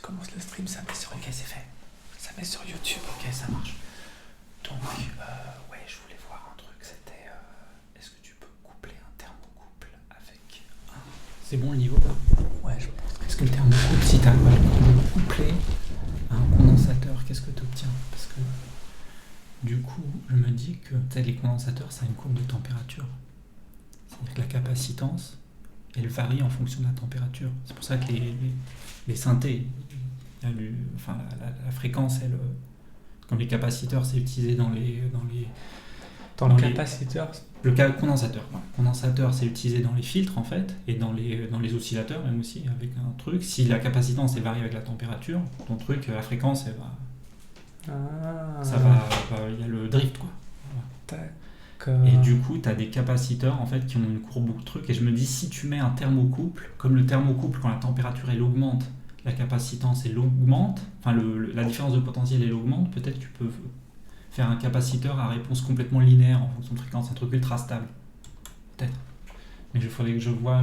commence le stream, ça met sur Ok, c'est fait. Ça met sur YouTube. Ok, ça marche. Donc, ouais, je voulais voir un truc. C'était, est-ce que tu peux coupler un thermocouple avec un... C'est bon le niveau là? Ouais, je pense. Est-ce que le thermocouple, si tu arrives à le coupler à un condensateur, qu'est-ce que tu obtiens? Parce que du coup, je me dis que les condensateurs, ça a une courbe de température. C'est-à-dire que la capacitance, elle varie en fonction de la température. C'est pour ça que les synthés, la fréquence, elle, comme les capaciteurs, c'est utilisé dans les... Dans le capaciteur. Le condensateur. Ouais. Condensateur, c'est utilisé dans les filtres en fait, et dans les oscillateurs même aussi, avec un truc. Si la capacitance elle varie avec la température, ton truc, la fréquence, elle va, ça va, il y a le drift quoi. Voilà. D'accord. Et du coup, tu as des capaciteurs en fait qui ont une courbe ou truc. Et je me dis, si tu mets un thermocouple, comme le thermocouple, quand la température elle augmente, la capacitance elle augmente, enfin la différence de potentiel elle augmente, peut-être tu peux faire un capaciteur à réponse complètement linéaire en fonction de fréquence, un truc ultra stable. Peut-être. Mais il faudrait que je vois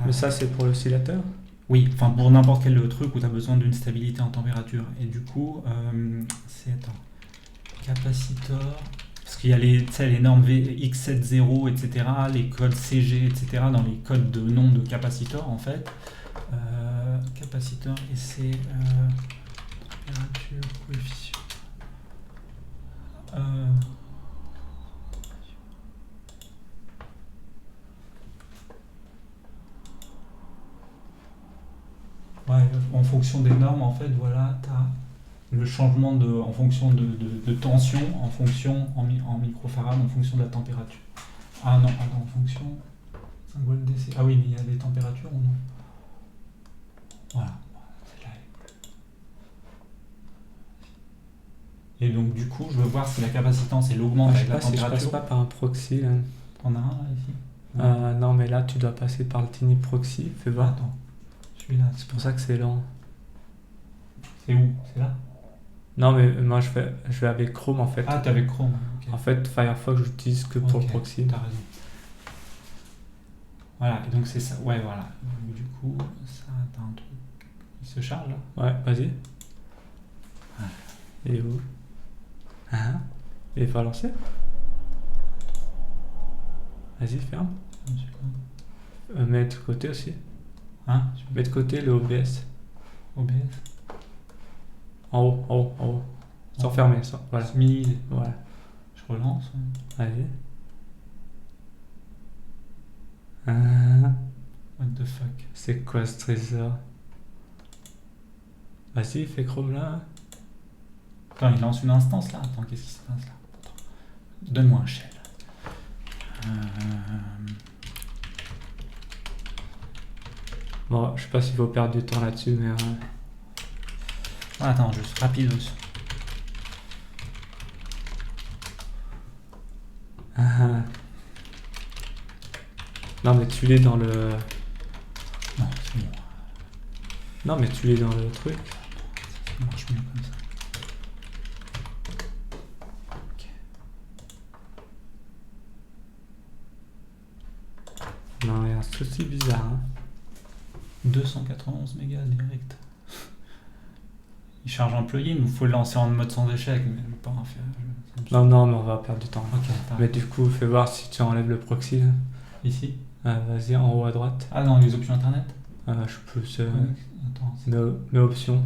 Mais ça, c'est pour l'oscillateur? Oui, enfin pour n'importe quel truc où tu as besoin d'une stabilité en température. Et du coup, c'est... Attends. Capaciteur... Parce qu'il y a les normes X70, etc., les codes CG, etc., dans les codes de nom de capaciteur, en fait. Capaciteur, et c'est... température, coefficient... Ouais, en fonction des normes, en fait, voilà, tu as le changement en fonction de tension, en fonction en microfarad, en fonction de la température. Ah non, attends, en fonction... 5 volts DC. Ah oui, mais il y a des températures ou non? Voilà. Et donc du coup, je veux voir si la capacitance elle augmente avec la température. Je passe pas par un proxy là. T'en as un là ici? Non, mais là tu dois passer par le tiny proxy. Fais voir. Attends, celui-là. C'est pour ça que c'est lent. C'est où? C'est là? Non, mais moi je vais avec Chrome en fait. Ah, t'es avec Chrome. Okay. En fait, Firefox, j'utilise que pour le proxy. T'as raison. Voilà, et donc c'est ça. Ouais, voilà. Du coup, ça, t'as un truc. Il se charge là? Ouais, vas-y. Ouais. Et où? Ah, et il faut lancer. Vas-y, ferme. Mets de côté aussi. Hein? Mets de côté le OBS. OBS? En haut. Sans fermer, ça. Voilà. Minimiser. Voilà. Je relance. Allez. What the fuck? C'est quoi ce trésor? Vas-y, fais Chrome là. Attends, il lance une instance là. Attends, qu'est-ce qui se passe là? Donne-moi un shell. Bon, je sais pas s'il faut perdre du temps là-dessus, mais... Attends, juste rapide. Non, mais tu l'es dans le... Non, c'est bon. Non, mais tu l'es dans le truc. Ça marche mieux comme ça. Ok. Non, il y a un souci bizarre. Hein. 291 mégas direct. Il charge un plugin, il faut le lancer en mode sans échec, mais je ne pas en faire. Non, mais on va perdre du temps. Ok, mais du coup, fais voir si tu enlèves le proxy. Là. Ici? Vas-y, en haut à droite. Ah, dans les options internet? Je peux... Attends. Mes options.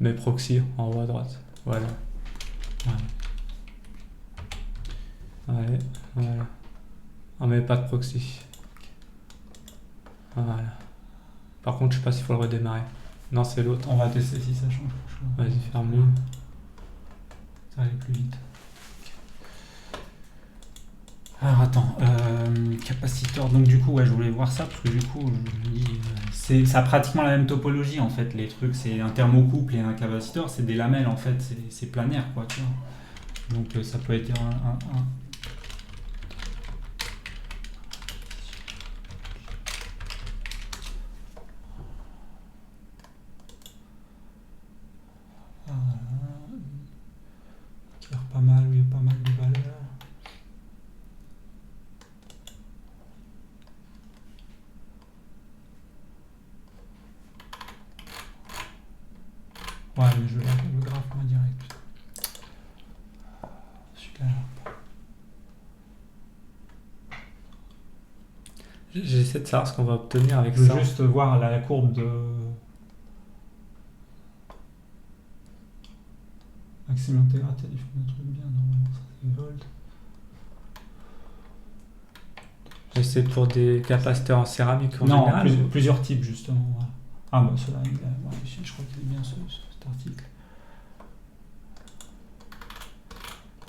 Mes proxy en haut à droite. Voilà. Voilà. On met pas de proxy. Voilà. Par contre, je sais pas s'il faut le redémarrer. Non, c'est l'autre. On va tester si ça change. Vas-y, ferme-le. Ça va aller plus vite. Alors attends, capaciteur, donc du coup ouais je voulais voir ça parce que du coup je me dis ça a pratiquement la même topologie en fait, les trucs c'est un thermocouple et un capaciteur, c'est des lamelles en fait, c'est planaire quoi tu vois. Donc ça peut être un... Qui a l'air pas mal, où il y a pas mal de valeurs. Ouais, mais je vais le graphe moi direct. Celui-là. J'essaie de savoir ce qu'on va obtenir avec Je veux ça. juste voir la courbe de maximum intégrateur, il faut un truc bien, normalement ça c'est volt. Et c'est pour des capaciteurs en céramique en Non, général. plusieurs types justement. Voilà. Ah bah celui-là, ouais, je crois qu'il est bien cet article.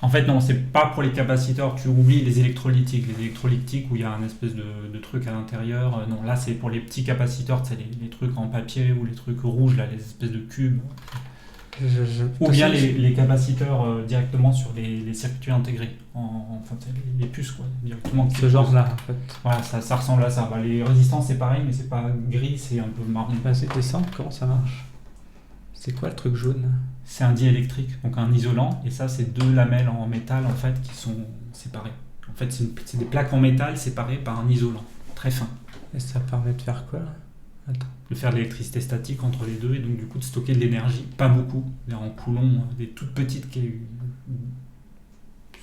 En fait non, c'est pas pour les capaciteurs, tu oublies les électrolytiques. Les électrolytiques où il y a un espèce de truc à l'intérieur. Non, là c'est pour les petits capaciteurs, tu sais, les trucs en papier ou les trucs rouges, là, les espèces de cubes. Ou bien les capaciteurs directement sur les circuits intégrés, enfin les puces quoi, directement. Ce genre-là en fait. Voilà, ça ressemble à ça. Bah, les résistances c'est pareil, mais c'est pas gris, c'est un peu marron. Vas-y, descends, comment ça marche? C'est quoi le truc jaune? C'est un diélectrique, donc un isolant, et ça c'est deux lamelles en métal en fait qui sont séparées. En fait c'est des plaques en métal séparées par un isolant, très fin. Et ça permet de faire quoi là? Attends. De faire de l'électricité statique entre les deux et donc du coup de stocker de l'énergie, pas beaucoup, en coulomb, des toutes petites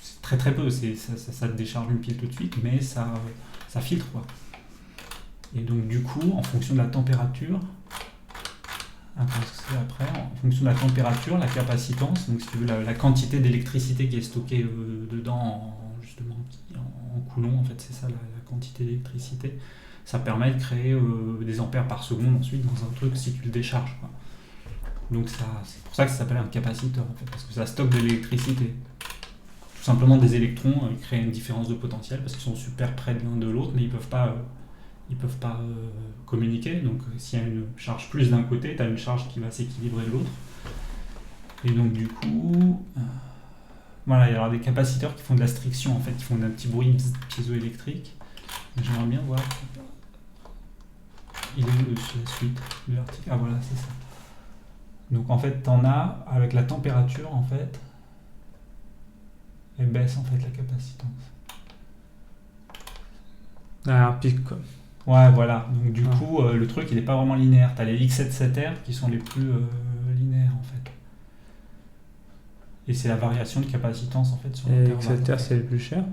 c'est très très peu, ça te décharge une pile tout de suite, mais ça filtre quoi. Et donc du coup, en fonction de la température, en fonction de la température, la capacitance, donc si tu veux la quantité d'électricité qui est stockée dedans, justement en coulomb, en fait c'est ça la quantité d'électricité. Ça permet de créer des ampères par seconde ensuite dans un truc si tu le décharges. Quoi. Donc c'est pour ça que ça s'appelle un capaciteur en fait, parce que ça stocke de l'électricité. Tout simplement des électrons créent une différence de potentiel parce qu'ils sont super près de l'un de l'autre, mais ils peuvent pas communiquer. Donc s'il y a une charge plus d'un côté, tu as une charge qui va s'équilibrer de l'autre. Et donc du coup, voilà, il y aura des capaciteurs qui font de la striction en fait, qui font un petit bruit piézoélectrique. J'aimerais bien voir. Il est où la suite de l'article? Ah voilà, c'est ça. Donc en fait, t'en as avec la température en fait, elle baisse en fait la capacitance. Ah, un pic quoi. Ouais, voilà. Donc du coup, le truc il n'est pas vraiment linéaire. T'as les X77R qui sont les plus linéaires en fait. Et c'est la variation de capacitance en fait sur Et l'intervalle. XLR c'est le plus cher?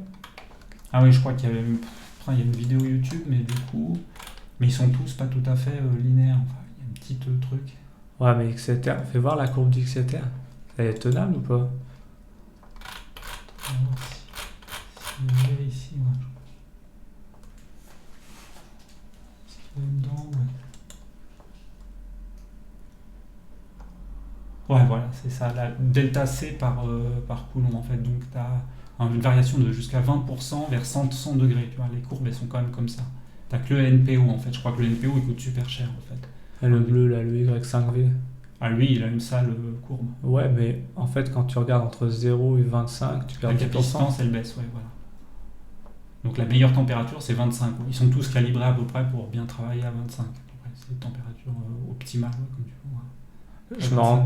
Ah oui, je crois qu'il y avait une vidéo YouTube, mais du coup. Mais ils sont tous pas tout à fait linéaires. Enfin, il y a un petit truc. Ouais, mais XLR, fais voir la courbe du XLR. Elle est tenable ou pas? On va voir si je vais ici, ouais. Est-ce qu'il y a dedans, ouais. Ouais, voilà, c'est ça. La delta C par coulomb, en fait. Donc, tu as une variation de jusqu'à 20% vers 100 degrés. Tu vois, les courbes, elles sont quand même comme ça. T'as que le NPO en fait, je crois que le NPO il coûte super cher en fait. Et le bleu là, le Y5V. Ah lui il a une sale courbe. Ouais, mais en fait quand tu regardes entre 0 et 25, tu perds la 10%. capacitance elle baisse, ouais voilà. Donc la meilleure température c'est 25. Ils sont tous calibrés à peu près pour bien travailler à 25. C'est la température optimale comme tu vois.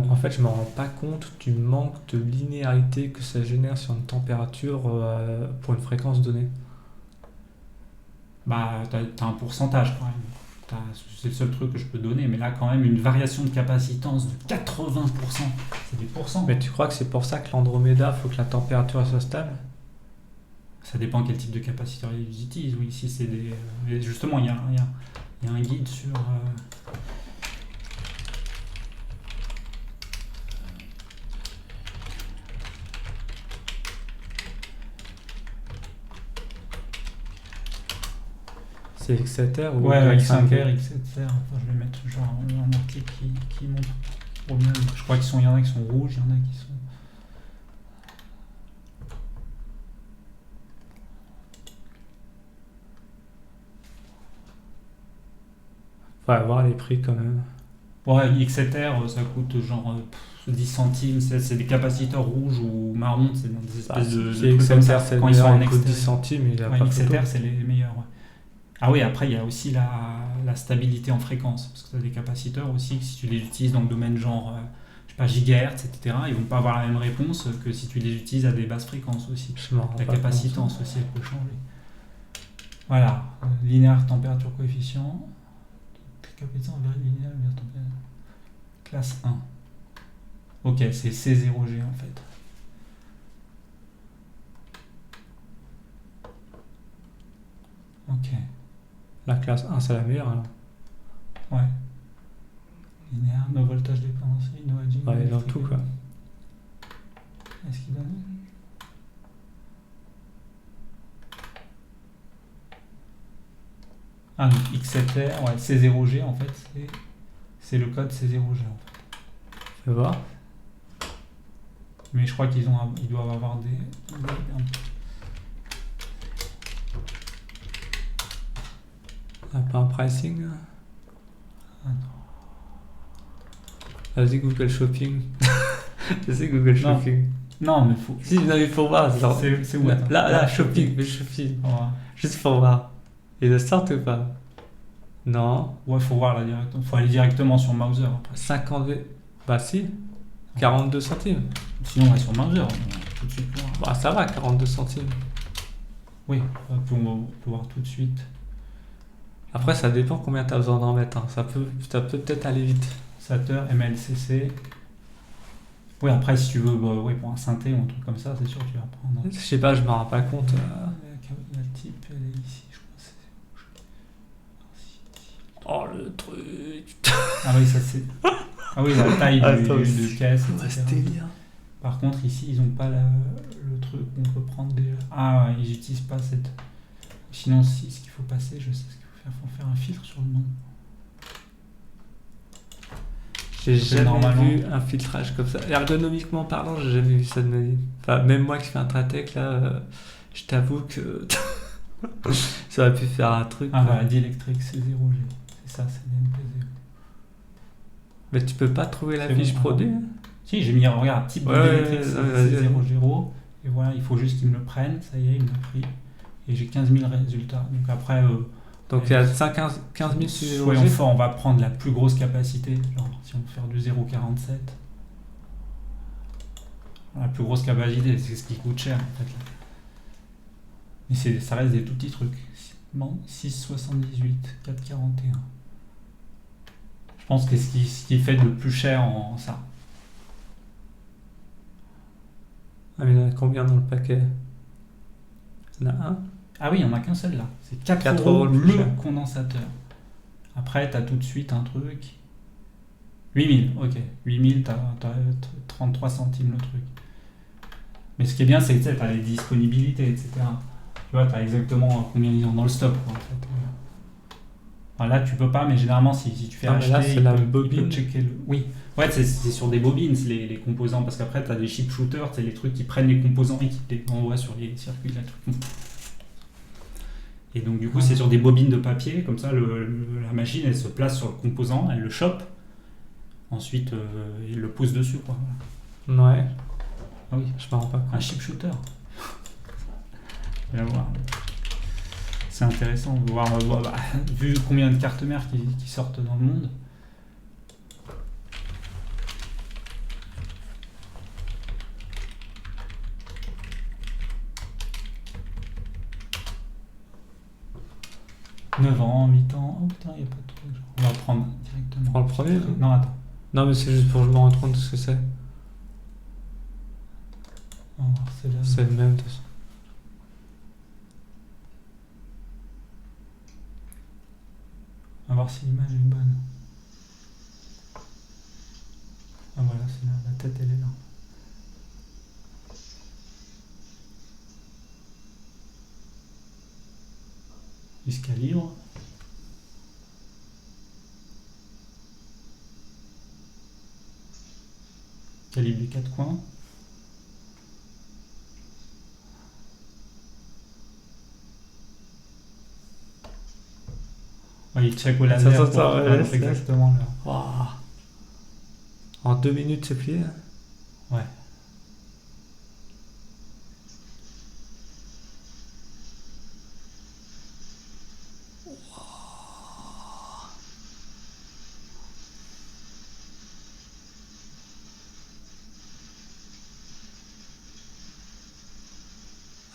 En fait je me rends pas compte du manque de linéarité que ça génère sur une température pour une fréquence donnée. Bah t'as un pourcentage quand même. C'est le seul truc que je peux donner, mais là quand même une variation de capacitance de 80%, c'est des pourcents. Mais tu crois que c'est pour ça que l'Andromeda, faut que la température soit stable? Ça dépend quel type de capaciteur ils utilisent. Oui, si c'est des. Justement, il y a un guide sur. C'est XLR ou Ouais, X5R? X7R. Enfin, je vais mettre genre un article qui montre trop bien. Je crois qu'il y en a qui sont rouges, il y en a qui sont. Faut avoir les prix quand même. Ouais, X7R, ça coûte genre 10 centimes. C'est des capaciteurs rouges ou marrons, c'est dans des espèces de trucs comme ça. c'est Quand ils sont en il coûte 10 extérieur. centimes, il a Ouais, pas XLR, photo. c'est les meilleurs. Ouais. Ah oui, après, il y a aussi la stabilité en fréquence. Parce que tu as des capaciteurs aussi, que si tu les utilises dans le domaine genre, je sais pas, gigahertz, etc., ils vont pas avoir la même réponse que si tu les utilises à des basses fréquences aussi. Je m'en rends La pas capacitance compte. aussi, elle peut changer. Voilà, linéaire, température, coefficient. Capacitance linéaire, température. Classe 1. Ok, c'est C0G en fait. Ok, La classe 1, c'est la meilleure, alors. ouais. Linéaire, no voltage dependency, no edging. Ouais, dans tout, quoi. Est-ce qu'il donne? Ah, donc X7R, ouais, C0G en fait, c'est le code C0G en fait. Fais voir. Mais je crois qu'ils doivent avoir des. Ah, pas un pricing, là. Ah non. Vas-y, Google Shopping. Je sais Google Non. Shopping. Non, mais faut. Si, non, il faut voir. Genre, C'est où, attends? là, Shopping, mais Shopping. Ouais. Juste pour voir. Ils le sortent ou pas? Non. Ouais, faut voir là directement. Faut aller directement sur Mauser après. 50 V. Bah si. 42 centimes. Sinon, on va sur Mauser. On va tout de suite voir. Bah ça va, 42 centimes. Oui, on peut voir tout de suite. Après, ça dépend combien tu as besoin d'en mettre, hein. Ça peut peut-être aller vite. Sater, MLCC. Oui, après, si tu veux, bah, ouais, pour un synthé ou un truc comme ça, c'est sûr que tu vas prendre. Je sais pas, je me rends pas compte. La type, elle est ici, je crois. Oh le truc. Ah oui, ça c'est. Ah oui, la taille de caisse, Ouais, etc. c'était bien. Par contre, ici, ils n'ont pas le truc qu'on peut prendre déjà. Ah, ils n'utilisent pas cette. Sinon, si, ce qu'il faut passer, je sais ce qu'il faut faire. Il faut faire un filtre sur le nom. J'ai jamais normalement. vu un filtrage comme ça. Ergonomiquement parlant, j'ai jamais vu ça de ma vie. Enfin, même moi qui fais un Tratec, là, je t'avoue que ça aurait pu faire un truc. Ah, voilà, Dielectric, c'est 0G. C'est ça, c'est DNP0. Mais tu peux pas trouver la C'est fiche bon, Pro-D? Si, j'ai mis, regarde, type de Ouais, Dielectric, ouais, c'est ouais. 0,0. Et voilà, il faut juste qu'ils me le prennent. Ça y est, ils me l'ont pris. Et j'ai 15 000 résultats. Donc après. Donc il y a 15 000 sur Soyons les forts, on va prendre la plus grosse capacité. Genre, si on veut faire du 0,47. La plus grosse capacité, c'est ce qui coûte cher en fait. Mais ça reste des tout petits trucs. Bon, 6,78, 4,41. Je pense que ce qui fait le plus cher en ça. Ah, mais il y en a combien dans le paquet? Il y en a un? Ah oui, il n'y en a qu'un seul là. C'est 4 4 euros € le plus le cher. condensateur. Après, tu as tout de suite un truc. 8000, ok. 8000, tu as 33 centimes le truc. Mais ce qui est bien, c'est que tu as les disponibilités, etc. Tu vois, tu as exactement combien ils ont dans le stock, quoi, en fait. Enfin, là, tu peux pas, mais généralement, si tu fais Ah, mais acheter, là, c'est il la peut bobine. checker le. Oui, ouais, c'est sur des bobines, les composants, parce qu'après, tu as des chip shooters, c'est les trucs qui prennent les composants et qui les envoient sur les circuits, les trucs. Et donc, du coup, c'est sur des bobines de papier, comme ça, la machine, elle se place sur le composant, elle le chope, ensuite, il le pose dessus, quoi. Voilà. Ouais, Ah oui, je me rends pas un compte. chip shooter. On va voir. C'est intéressant de voir, vu combien de cartes mères qui sortent dans le monde. « 9 ans, 8 ans... Oh putain, il n'y a pas de truc. On va prendre directement. Prends le premier, là. Non, attends. Non, mais c'est juste pour que je me rende compte de ce que c'est. On va voir, c'est là. C'est le même de toute façon. On va voir si l'image est bonne. Ah voilà, c'est là. La tête, elle est là. Il se calibre. Calibre les 4 coins. Ouais, il check au laser Ça, pour ouais, mettre c'est exactement là. Waouh. En 2 minutes, c'est plié? Ouais.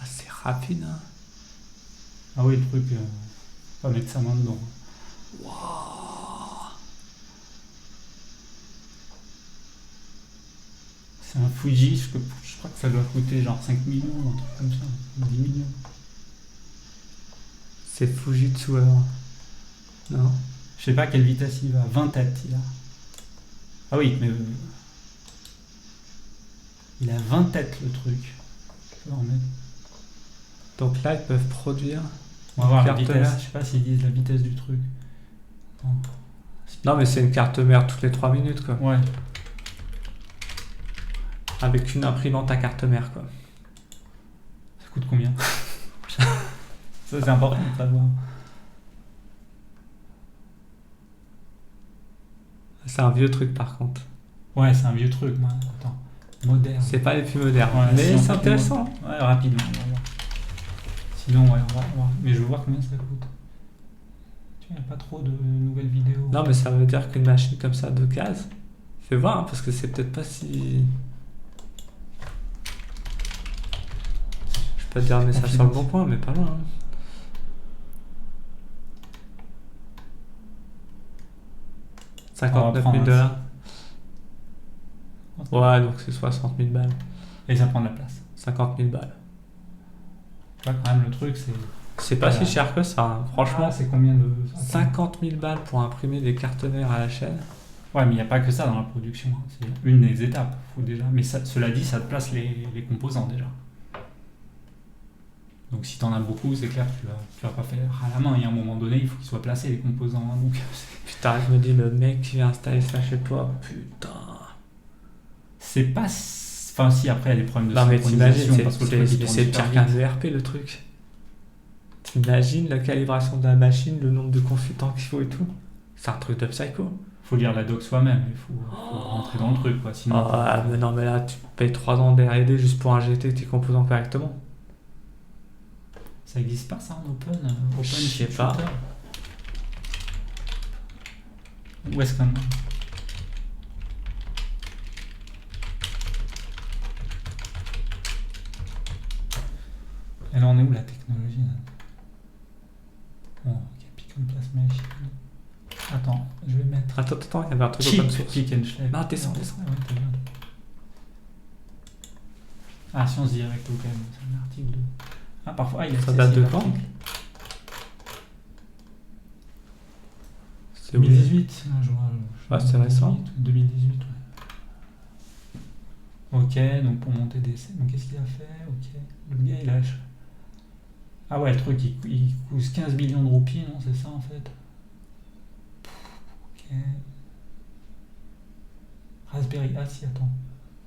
Ah, c'est rapide, hein. Ah oui, le truc, pas mettre sa main dedans. Waouh. C'est un Fuji, je crois que ça doit coûter genre 5 millions, un truc comme ça, 10 millions. C'est Fujitsu alors. Non. Je sais pas à quelle vitesse il va, 20 têtes il a. Ah oui, mais... il a 20 têtes le truc. Je peux en mettre. Donc là, ils peuvent produire. On va voir la Carte vitesse, mère. je sais pas s'ils disent la vitesse du truc. Bon. Non, mais c'est une carte mère toutes les 3 minutes, quoi. Ouais, Avec une imprimante à carte mère, quoi. ça coûte combien? Ça c'est important de savoir. C'est un vieux truc, par contre. Ouais, c'est un vieux truc, moi. Attends. Moderne. C'est pas les plus modernes. Ouais, mais si on c'est fait intéressant. Ouais, rapidement, on va voir. Sinon, ouais, on va voir. Mais je veux voir combien ça coûte. Tu vois, il n'y a pas trop de nouvelles vidéos. Non, mais ça veut dire qu'une machine comme ça de cases, fais voir, hein, parce que c'est peut-être pas si. Je peux pas te dire mais ça sur le bon point, mais pas loin. Hein. On va 59 prendre 000 un- dollars. Ouais, donc c'est 60 000 balles. Et ça prend de la place. 50 000 balles. Tu vois, quand même, le truc, c'est... C'est pas Voilà. si cher que ça. Hein. Franchement, Ah, c'est combien de... 50 000 balles pour imprimer des cartes mères à la chaîne. Ouais, mais il n'y a pas que ça dans la production. Hein. C'est une des étapes, faut déjà. Mais ça, cela dit, ça te place les composants déjà. Donc si t'en as beaucoup, c'est clair que tu vas pas faire à la main. Il y a un moment donné, il faut qu'ils soient placés les composants. Hein. Donc Putain, je me dis, le mec qui vient installer ça chez toi, putain. c'est pas... Enfin si, après, il y a des problèmes de Non, mais t'imagines, synchronisation parce que le truc, il tourne c'est super pire qu'un vite. ERP le truc. T'imagines la calibration de la machine, le nombre de consultants qu'il faut et tout. C'est un truc de psycho. Faut lire la doc soi-même, il faut rentrer dans le truc, quoi. Sinon, Ah, mais non, mais là, tu payes 3 ans de R&D juste pour injecter tes composants correctement. ça existe pas ça en open Je sais chip pas. shooter. Où est-ce qu'on... Elle en est où la technologie là? Bon, ok, pick and place machine. Attends, je vais mettre... Attends, il y avait un truc Cheap open source. pick and shave. Non, descends. Ouais, t'as bien. Ah, Science Direct, ok, c'est un article de... Ah, parfois, il y a Ça date de quand? l'article. C'est où 2018, je vois. Ouais, c'est récent. 2018, ouais. Ok, donc pour monter des scènes, donc qu'est-ce qu'il a fait? Ok, le gars il lâche. Ah ouais, le truc il coûte 15 millions de roupies, non? C'est ça en fait. Ok. Raspberry, ah si, attends.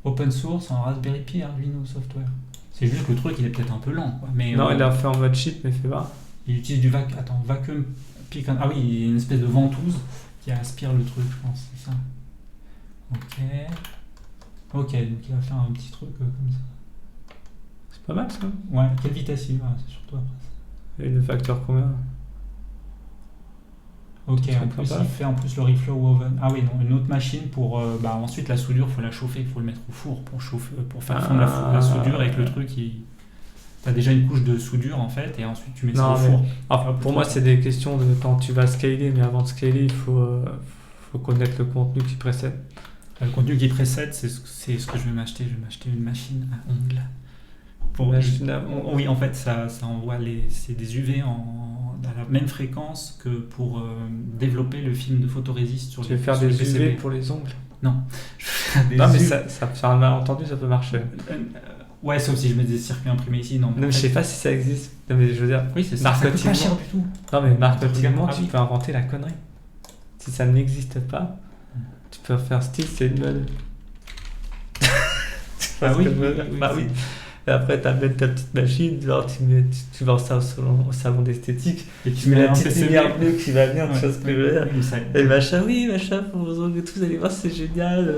Open source en Raspberry Pi Arduino Software. C'est juste que le truc il est peut-être un peu lent, quoi. Mais Non, il l'a fait en mode chip, mais fais voir. il utilise du vacuum pick and... Ah oui, il y a une espèce de ventouse qui aspire le truc, je pense, c'est ça. Ok. Ok, donc il va faire un petit truc comme ça. C'est pas mal ça. Ouais, quelle vitesse il va? C'est surtout après ça. Et le facteur combien? Ok, C'est en plus sympa. il fait en plus le reflow oven. Ah oui, non, une autre machine pour... ensuite la soudure, il faut la chauffer, il faut le mettre au four pour chauffer, pour faire fondre la soudure avec le truc. T'as déjà une couche de soudure en fait, et ensuite tu mets ça Non, au mais- four. Alors, pour moi, c'est des questions de quand tu vas scaler, mais avant de scaler, il faut connaître le contenu qui précède. Le contenu qui précède, c'est ce que je vais m'acheter. Je vais m'acheter une machine à ongles. Oui, en fait, ça envoie c'est des UV à la même fréquence que pour développer le film de photorésiste sur Tu veux les faire sur les des PCB. UV pour les ongles? Non. Je vais faire des Non, mais UV. ça fait un malentendu, ça peut marcher. Ouais, sauf si je mets des circuits imprimés ici. Non, mais Non, en mais je fait- sais pas si ça existe. Non, mais je veux dire, Oui, c'est ça. Ça coûte pas marketingement- cher du tout. non, mais marketingement, Ah tu oui. peux inventer la connerie. Si ça n'existe pas, tu peux faire style, c'est une mode. Tu vois Ah ce oui, que je veux dire? oui, Bah c'est- oui. Et après, tu amènes ta petite machine, genre, tu vas au salon d'esthétique, Et tu mets la un petite PCB. lumière bleue qui va bien, tu Ouais, vois ce que je veux dire? oui, ça- Et machin, oui, machin, pour vos ongles et tout, vous allez voir, c'est génial.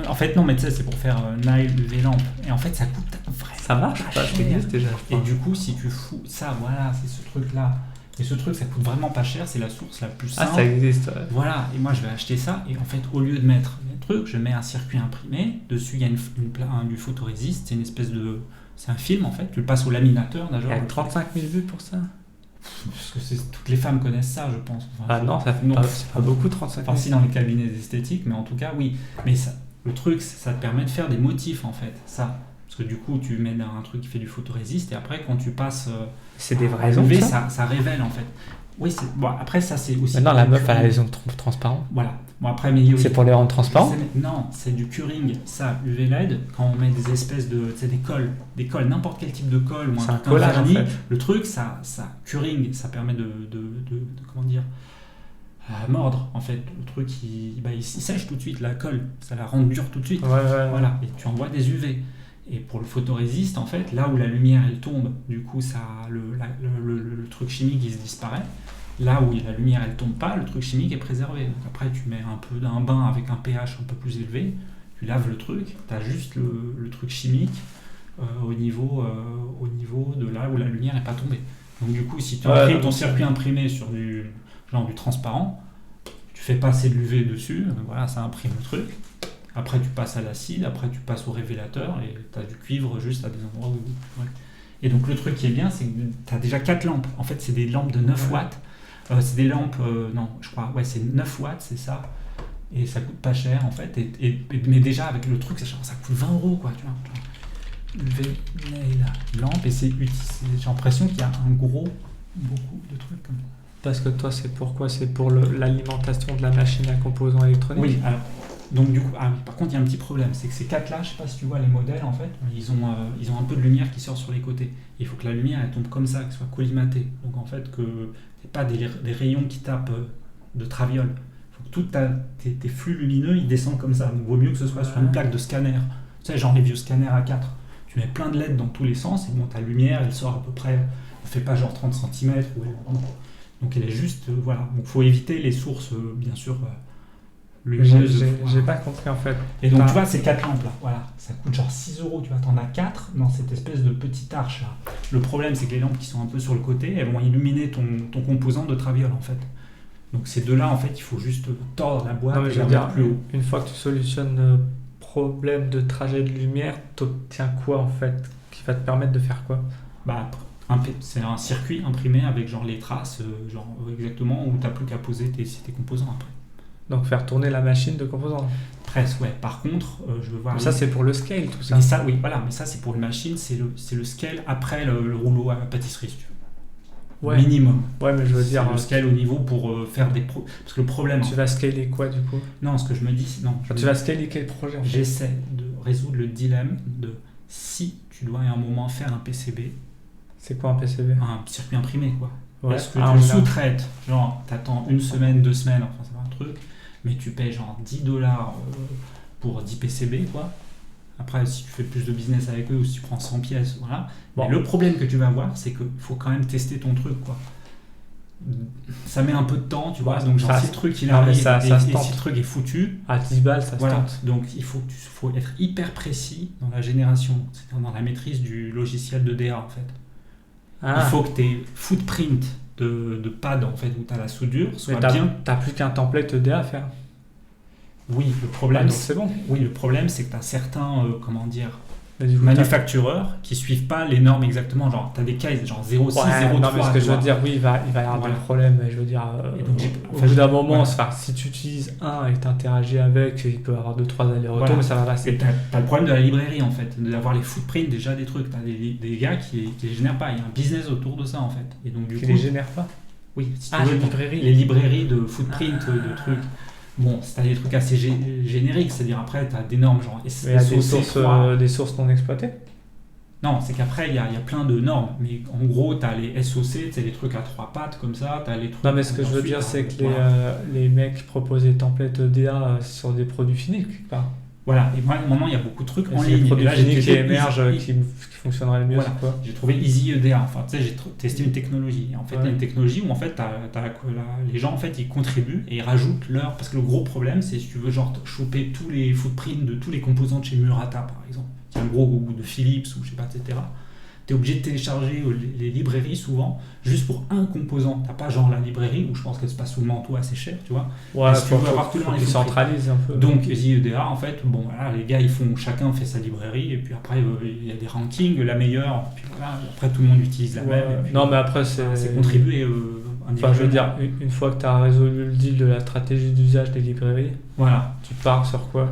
En fait, non, mais tu sais, c'est pour faire Nile UV lampe. Et en fait, ça coûte vraiment Ça marche pas ou pas? Ça cher. existe déjà, je Et crois. du coup, si tu fous ça, voilà, c'est ce truc-là. Et ce truc, ça coûte vraiment pas cher, c'est la source la plus Ah, simple. ça existe, ouais. Voilà, et moi je vais acheter ça, et en fait, au lieu de mettre un truc, je mets un circuit imprimé, dessus il y a du photorésiste, c'est une espèce de... C'est un film en fait, tu le passes au laminateur, Il y a genre. 35 000 vues pour ça. Parce que toutes les femmes connaissent ça, je pense. Enfin, Ah non, ça fait non, pas, c'est pas beaucoup, 35 000. Enfin, si dans les cabinets esthétiques, mais en tout cas, oui. Mais ça, Le truc, ça te permet de faire des motifs en fait, ça. Parce que du coup, tu mets un truc qui fait du photorésiste et après, quand tu passes C'est des à vrais UV, ongles, ça. ça révèle en fait. Oui, bon, après, ça c'est aussi. Maintenant, la du meuf, elle a curing. les ongles transparents. Voilà. Bon, après, mais oui. C'est pour les rendre transparents. Non, c'est du curing. Ça, UV LED, quand on met des espèces de. Tu sais, des colles, n'importe quel type de colle ou C'est un un truc collage, en vernis, fait. le truc, ça curing, ça permet de comment dire, mordre en fait. Le truc, il sèche tout de suite, la colle, ça la rend dure tout de suite. Ouais, ouais. Voilà, et tu envoies des UV. Et pour le photorésiste, en fait, là où la lumière elle tombe, du coup, le truc chimique il se disparaît. Là où la lumière elle tombe pas, le truc chimique est préservé. Donc après, tu mets un peu d'un bain avec un pH un peu plus élevé, tu laves le truc, tu as juste le truc chimique au niveau de là où la lumière n'est pas tombée. Donc du coup, si tu imprimes ton circuit imprimé sur du transparent, tu fais passer de l'UV dessus, voilà, ça imprime le truc. Après, tu passes à l'acide, après, tu passes au révélateur et tu as du cuivre juste à des endroits où. Ouais. Et donc, le truc qui est bien, c'est que tu as déjà 4 lampes. En fait, c'est des lampes de 9 watts. C'est des lampes, non, je crois, ouais, c'est 9 watts, c'est ça. Et ça coûte pas cher, en fait. Mais déjà, avec le truc, ça coûte 20 €, quoi, tu vois. UV nail lampe, et c'est utile. J'ai l'impression qu'il y a beaucoup de trucs comme ça. Parce que toi, c'est pourquoi? C'est pour l'alimentation de la machine à composants électroniques? Oui, alors. Donc du coup, par contre, il y a un petit problème, c'est que ces 4-là, je sais pas si tu vois les modèles, en fait, ils ont un peu de lumière qui sort sur les côtés. Il faut que la lumière, elle tombe comme ça, qu'elle soit collimatée. Donc en fait, que c'est pas des rayons qui tapent de traviole. Il faut que tous tes flux lumineux, ils descendent comme ça. Donc il vaut mieux que ce soit sur une plaque de scanner. Tu sais, genre les vieux scanners A4. Tu mets plein de LED dans tous les sens, et bon, ta lumière, elle sort à peu près, elle fait pas genre 30 cm. Donc elle est juste, voilà. Donc il faut éviter les sources, bien sûr, J'ai pas compris en fait. Et donc tu vois ces 4 lampes là, voilà, ça coûte genre 6 €, tu vois, t'en as 4 dans cette espèce de petite arche là. Le problème c'est que les lampes qui sont un peu sur le côté, elles vont illuminer ton composant de traviole en fait. Donc ces deux là en fait, il faut juste tordre la boîte et la mettre plus haut. Une fois que tu solutionnes le problème de trajet de lumière, t'obtiens quoi en fait? Qui va te permettre de faire quoi? Bah, c'est un circuit imprimé avec genre les traces, genre exactement, où t'as plus qu'à poser tes composants après. Donc faire tourner la machine de composants. Presque, ouais. Par contre, je veux voir. Mais ça, c'est pour le scale, tout ça. Mais ça, oui, voilà. Mais ça, c'est pour une machine, c'est le scale après le rouleau à pâtisserie, si tu veux. Ouais. Minimum. Ouais, mais je veux dire. Le scale au niveau pour faire des. Parce que le problème. Tu vas scaler quoi du coup? Non, ce que je me dis, non. Tu vas scaler quel projet en fait? J'essaie de résoudre le dilemme de si tu dois à un moment faire un PCB. C'est quoi un PCB? Un circuit imprimé, quoi. Ouais. Est-ce que tu le sous-traites? Genre, t'attends 1 semaine, 2 semaines, enfin, c'est pas un truc. Mais tu payes genre 10 $ pour 10 PCB, quoi. Après, si tu fais plus de business avec eux ou si tu prends 100 pièces, voilà. Bon. Mais le problème que tu vas avoir, c'est qu'il faut quand même tester ton truc, quoi. Ça met un peu de temps, tu vois. Donc, genre, si le truc il arrive et si le truc est foutu. À 10 balles, ça se tente. Donc, il faut être hyper précis dans la génération, c'est-à-dire dans la maîtrise du logiciel de DA, en fait. Il faut que tes footprints de pad en fait où tu as la soudure soit bien. T'as plus qu'un template DA à faire. Oui, le problème. Donc c'est bon. Oui, le problème c'est que tu as certains manufactureurs qui suivent pas les normes exactement. Genre, tu as des cases genre 0,6, 0,3. Non, mais ce que je veux dire, oui, il va y avoir des problèmes. Je veux dire, au bout d'un moment, si tu utilises un et que tu interagis avec, il peut y avoir 2-3 allers-retours, mais ça va passer. Et tu as le problème de la librairie en fait, d'avoir les footprints déjà des trucs. Tu as des gars qui les génèrent pas. Il y a un business autour de ça en fait. Et donc, du coup, les génèrent pas? Oui, si tu veux, les librairies de footprint, de trucs. Bon, c'est des trucs assez génériques, c'est-à-dire après, tu as des normes genre SOC. Il y a des sources non exploitées? Non, c'est qu'après, il y a plein de normes. Mais en gros, tu as les SOC, tu as les trucs à 3 pattes comme ça, tu as les trucs... Non, mais ce que je veux dire, c'est que les mecs proposent des templates DA sur des produits finis, quelque part. Voilà, et moi, maintenant, il y a beaucoup de trucs en ligne. Les produits finis qui émergent, qui fonctionneraient le mieux, voilà. c'est quoi? J'ai trouvé Easy EDA. Enfin, tu sais, j'ai testé une technologie. Et en fait, il y a une technologie où en fait, les gens en fait, ils contribuent et ils rajoutent leur. Parce que le gros problème, c'est si tu veux genre choper tous les footprints de tous les composants de chez Murata, par exemple, qui est un gros goût de Philips ou je sais pas, etc. Tu es obligé de télécharger les librairies souvent, juste pour un composant. Tu n'as pas genre la librairie où je pense qu'elle se passe sous le manteau assez cher, tu vois. Ouais, si tu veux avoir tout le monde, ils centralisent un peu. Donc, EDA, en fait, bon, voilà, les gars, chacun fait sa librairie, et puis après, il y a des rankings, la meilleure, puis voilà, après, tout le monde utilise la même. Puis, non, mais après, c'est contribué individuellement. Enfin, je veux dire, une fois que tu as résolu le deal de la stratégie d'usage des librairies, voilà. tu pars sur quoi?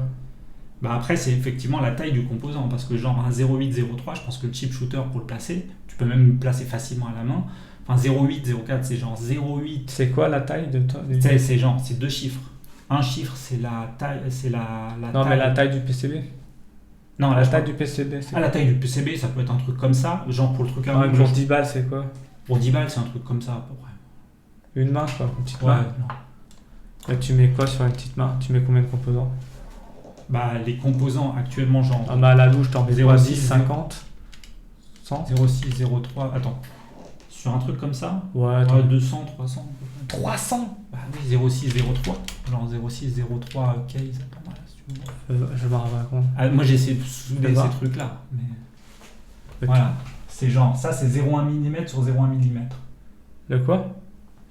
Bah après, c'est effectivement la taille du composant, parce que genre un 0,8-0,3, je pense que le chip shooter, pour le placer, tu peux même le placer facilement à la main. Enfin, 0,8, 0,4, c'est genre 0,8. C'est quoi la taille de toi C'est genre, c'est 2 chiffres. Un chiffre, c'est la taille, c'est la Non, taille. mais la taille du PCB. Non, là, La je taille parle- du PCB, c'est Ah, la taille du PCB, ça peut être un truc comme ça, genre pour le truc à Ouais, rouler. pour 10 balles, c'est quoi? Pour 10 balles, c'est un truc comme ça, à peu près. Une main, quoi, une petite Ouais, main. non. Et tu mets quoi sur une petite main? Tu mets combien de composants? Bah, les composants actuellement, genre Ah bah à la louche, t'en mets 0,6, 10, 50, 100? 0,6, 0,3. Attends, sur un truc comme ça, Ouais, attends. 200, 300. à peu près. 300? Bah oui, 0,6, 0,3. Genre 0,6, 0,3 case, c'est pas mal, si tu veux. Je m'en rends pas compte. Ah, moi, j'ai essayé de souder D'accord. ces trucs-là. Mais... Le- Voilà, c'est genre, ça c'est 0,1 mm sur 0,1 mm. Le quoi?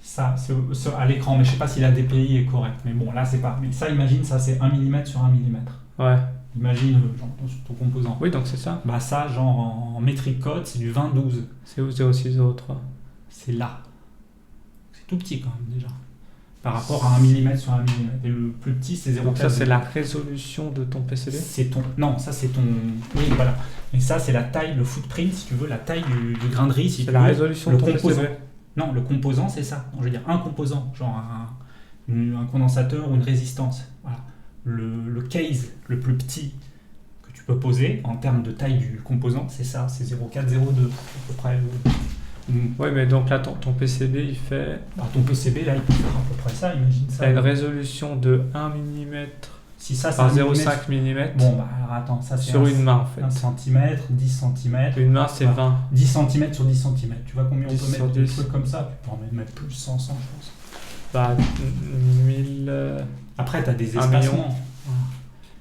Ça, c'est à l'écran, mais je sais pas si la DPI est correcte. Mais bon, là c'est pas. Mais ça, imagine, ça c'est 1 mm sur 1 mm. Ouais. Imagine, genre, sur ton composant. Oui, donc c'est ça. Bah ça, genre en metric code, c'est du 20-12. C'est où 0603? C'est là. C'est tout petit quand même déjà. Par rapport à 1 mm sur 1 mm. Et le plus petit, c'est 0,4. Donc ça, c'est la résolution de ton PCB? C'est ton. Non, ça c'est ton. Oui, voilà. Mais ça, c'est la taille, le footprint, si tu veux, la taille du grain de riz. Si C'est tu la veux. résolution le de ton composant. PCB? Non, le composant, c'est ça. Non, je veux dire, un composant, genre un condensateur ou une résistance. Voilà. Le case le plus petit que tu peux poser en termes de taille du composant, c'est ça, c'est 0,402 à peu près. Oui, mais donc là, ton PCB, il fait... Bah, ton PCB, là, il peut faire à peu près ça, imagine Ça ça. a une résolution de 1 mm Si ça, c'est par un millimètre. 0,5 mm Bon, bah alors attends, ça c'est sur une main, en fait. 1 cm, 10 cm. Une main, c'est Ouais. 20. 10 cm sur 10 cm. Tu vois combien on 10 peut sur mettre de 10. trucs comme ça? Tu peux en mettre plus, 100, je pense. Bah, 1000... Après, tu as des 1 million. espacements.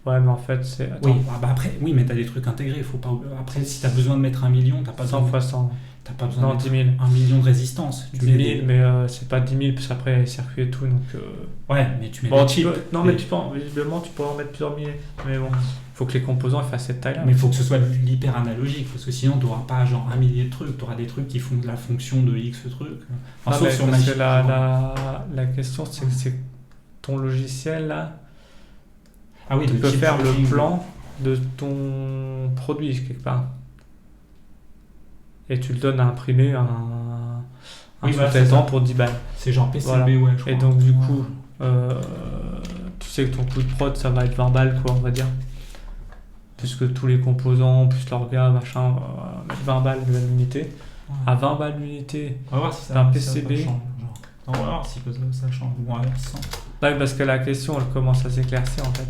Ouais, mais en fait, c'est... Attends, Oui, bah après, oui, mais t'as des trucs intégrés. Faut pas... Après, si t'as besoin de mettre 1 million, t'as pas 100 besoin, fois 100. t'as pas besoin Non, de 10 mettre 000. 1 million de résistance. Tu 10 mets 000, des- mais c'est pas 10 000, parce qu'après, il y a les circuits et tout, donc... Ouais, mais tu mets Bon, des tu chips. peux... Non, mais tu peux... Visiblement, tu peux en mettre plusieurs milliers. Mais bon, il faut que les composants fassent cette taille-là. Mais il faut que ce soit l'hyper analogique, parce que sinon, t'auras pas genre un millier de trucs. T'auras des trucs qui font de la fonction de X trucs. Non, Sauf mais sur parce Magic. que la question, c'est que c'est ton logiciel, là, Ah oui, tu le peux chip faire le shooting. plan de ton produit, quelque part. Et tu le donnes à imprimer à un Oui, voilà, sous-traitant c'est ça. pour 10 balles. C'est genre PCB, Voilà. ouais, je crois. Et donc, du coup, tu sais que ton coût de prod, ça va être 20 balles, quoi, on va dire. Puisque tous les composants, plus l'orga, machin, 20 balles de l'unité. Ouais. À 20 balles l'unité, On va voir si ça, d'un si ça PCB. change. Genre. On va voir si ça change. Bon, ouais, 100. ouais, parce que la question, elle commence à s'éclaircir, en fait.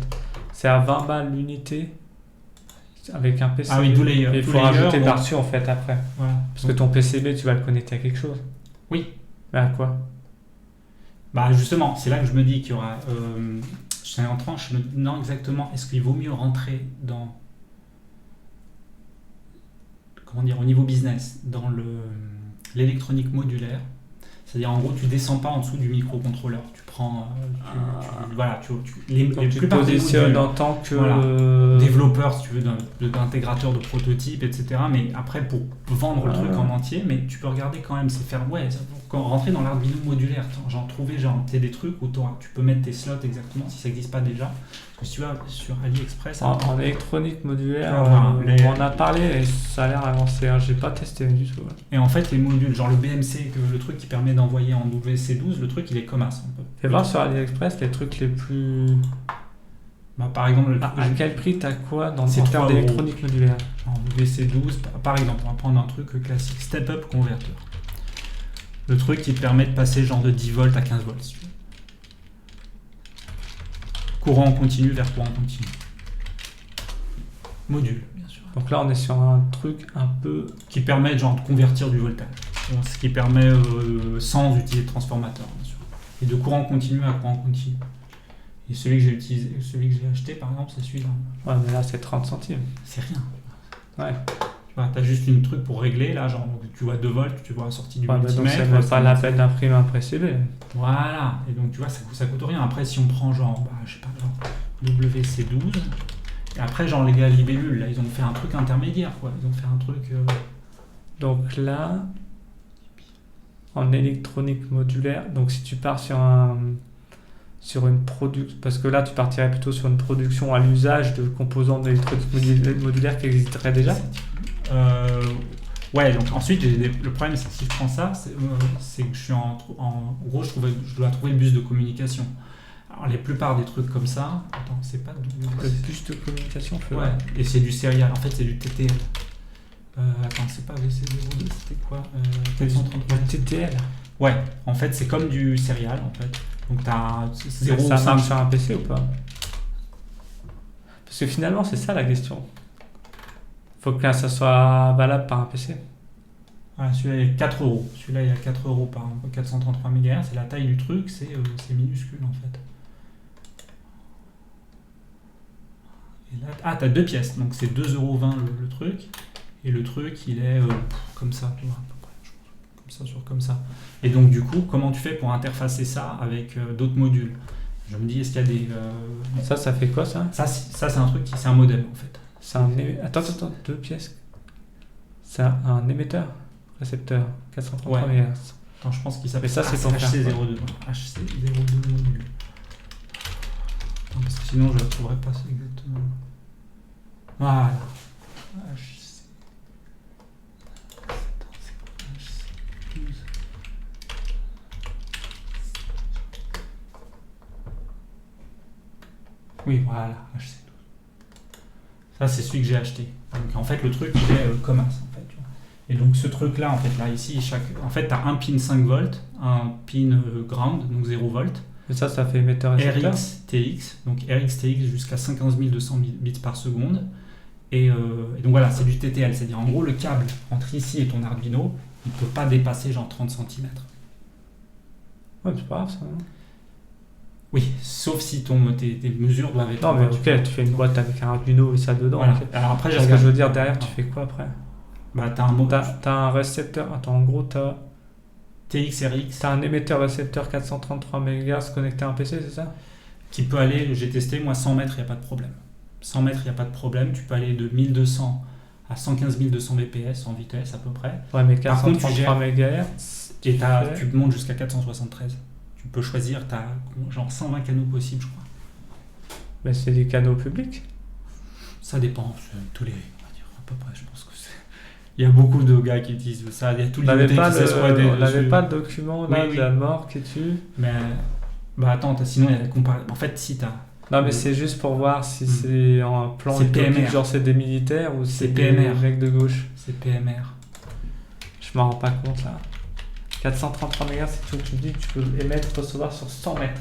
C'est à 20 balles l'unité, avec un PCB. Ah oui, do layer. Et il Do faut layer, rajouter bon. par-dessus, en fait, après. Voilà. Parce que ton PCB, tu vas le connecter à quelque chose. Oui. Mais à quoi? Bah justement, c'est là que je me dis qu'il y aura. Je suis en tranche, je me demande exactement, est-ce qu'il vaut mieux rentrer dans. Comment dire, au niveau business, dans l'électronique modulaire. C'est-à-dire, en gros, tu descends pas en dessous du microcontrôleur. Tu prends. Voilà, Donc tu te plupart des positionnes modules, en tant que... Voilà. développeur, si tu veux, d'intégrateur de prototypes, etc. Mais après, pour vendre le Ah. truc en entier, mais tu peux regarder quand même, c'est faire, ouais, rentrer dans l'Arduino modulaire, genre trouver, genre, t'as des trucs où tu peux mettre tes slots exactement, si ça n'existe pas déjà. Parce que si tu vas sur AliExpress, En électronique modulaire, Tu vas voir, on en a parlé et ça a l'air avancé. Hein. J'ai pas testé du tout. et en fait, les modules, genre le BMC, le truc qui permet d'envoyer en WC12, le truc, il est comme ça. Fais voir sur AliExpress les trucs les plus... Bah, par exemple, le truc À quel prix t'as quoi dans C'est en 3 termes euros. d'électronique modulaire? en WC12, par exemple, on va prendre un truc classique, Step Up Converter. Le truc qui te permet de passer genre de 10 volts à 15 volts, si tu veux. Courant continu vers courant continu. Module, bien sûr. Donc là, on est sur un truc un peu... Qui permet genre de convertir du voltage. Donc, ce qui permet sans utiliser de transformateur, bien sûr. Et de courant continu à courant continu. Et celui que j'ai utilisé, celui que j'ai acheté par exemple, c'est celui-là. Ouais, mais là, c'est 30 centimes. C'est rien. Ouais. Voilà, t'as juste une truc pour régler, là, genre tu vois 2 volts, tu vois la sortie du Ouais, mais donc multimètre. c'est même pas la peine d'imprimer un PCB. Voilà, et donc tu vois, ça coûte rien. Après, si on prend genre, bah, je sais pas, genre WC12, et après, genre les gars, Libellule, là, ils ont fait un truc intermédiaire, quoi. Ils ont fait un truc. Donc là, en électronique modulaire, donc si tu pars sur sur une production. Parce que là, tu partirais plutôt sur une production à l'usage de composants d'électronique modulaire qui existeraient déjà. Ouais, donc ensuite, le problème, c'est que si je prends ça, c'est que je suis en gros, je dois trouver le bus de communication. Alors, la plupart des trucs comme ça, attends, c'est pas Le bus de communication, ouais, et c'est du serial, en fait, c'est du TTL. Attends, c'est pas VC02, c'était quoi 433 TTL. Ouais, en fait, c'est comme du serial, en fait. Donc, t'as 0, Ça 5. marche sur un PC ou pas? Parce que finalement, c'est ça la question. Faut que ça soit valable par un PC. Voilà, celui-là, il est 4 euros. Celui-là, il est à 4 euros par 433 MHz. Et la taille du truc, c'est minuscule, en fait. Et là, t'as 2 pièces. Donc, c'est 2,20 € le truc. Et le truc, il est comme ça, tu vois, à peu près. Comme ça, comme ça. Et donc, du coup, comment tu fais pour interfacer ça avec d'autres modules? Je me dis, est-ce qu'il y a des... Ça fait quoi, ça? Ça, c'est un truc c'est un modem, en fait. C'est un... Attends, 2 pièces. C'est un émetteur, récepteur, 433 MHz. Attends, je pense qu'il s'appelle ça, c'est pour HC02. HC02 module. Attends, parce que sinon, je ne trouverais pas ça exactement. Voilà. HC. Attends, c'est quoi HC12? Oui, voilà, HC12. Ça, c'est celui que j'ai acheté. Donc, en fait, le truc, il est commun, en fait. Tu vois. Et donc, ce truc-là, en fait, là, ici, en fait, tu as un pin 5 volts, un pin ground, donc 0 volts. Et ça fait émetteur récepteur. RX-TX, donc RX-TX jusqu'à 50 200 bits par seconde. Et donc, voilà, c'est du TTL. C'est-à-dire, en gros, le câble entre ici et ton Arduino, il ne peut pas dépasser genre 30 cm. Ouais, c'est pas grave, ça. Hein. Oui, sauf si tes mesures doivent être... Non, mais ok, tu fais une boîte avec un Arduino et ça dedans. Voilà. En fait. Alors après, ce que je veux dire, derrière, tu fais quoi après? Bah, t'as un récepteur. Attends, en gros, t'as TX-RX. T'as un émetteur récepteur 433 MHz connecté à un PC, c'est ça? Qui peut aller, j'ai testé, moi, 100 mètres, il n'y a pas de problème. 100 mètres, il n'y a pas de problème. Tu peux aller de 1200 à 115 200 bps en vitesse, à peu près. Ouais, mais 433 MHz. Et tu montes jusqu'à 473. Tu peux choisir, tu as genre 120 canaux possibles, je crois. Mais c'est des canaux publics? Ça dépend, tous les, on va dire, à peu près, je pense que c'est... Il y a beaucoup de gars qui utilisent ça, il y a tous les on n'avait pas de document là, oui. de la mort qui tue. Mais, bah attends, sinon il y a la comparaison. En fait, si t'as... Non, mais c'est juste pour voir si c'est en plan PMR. Genre c'est des militaires ou c'est PMR. Des mecs de gauche. C'est PMR. Je m'en rends pas compte là. 433 MHz, c'est tout. Tu me dis que tu peux émettre, recevoir sur 100 mètres.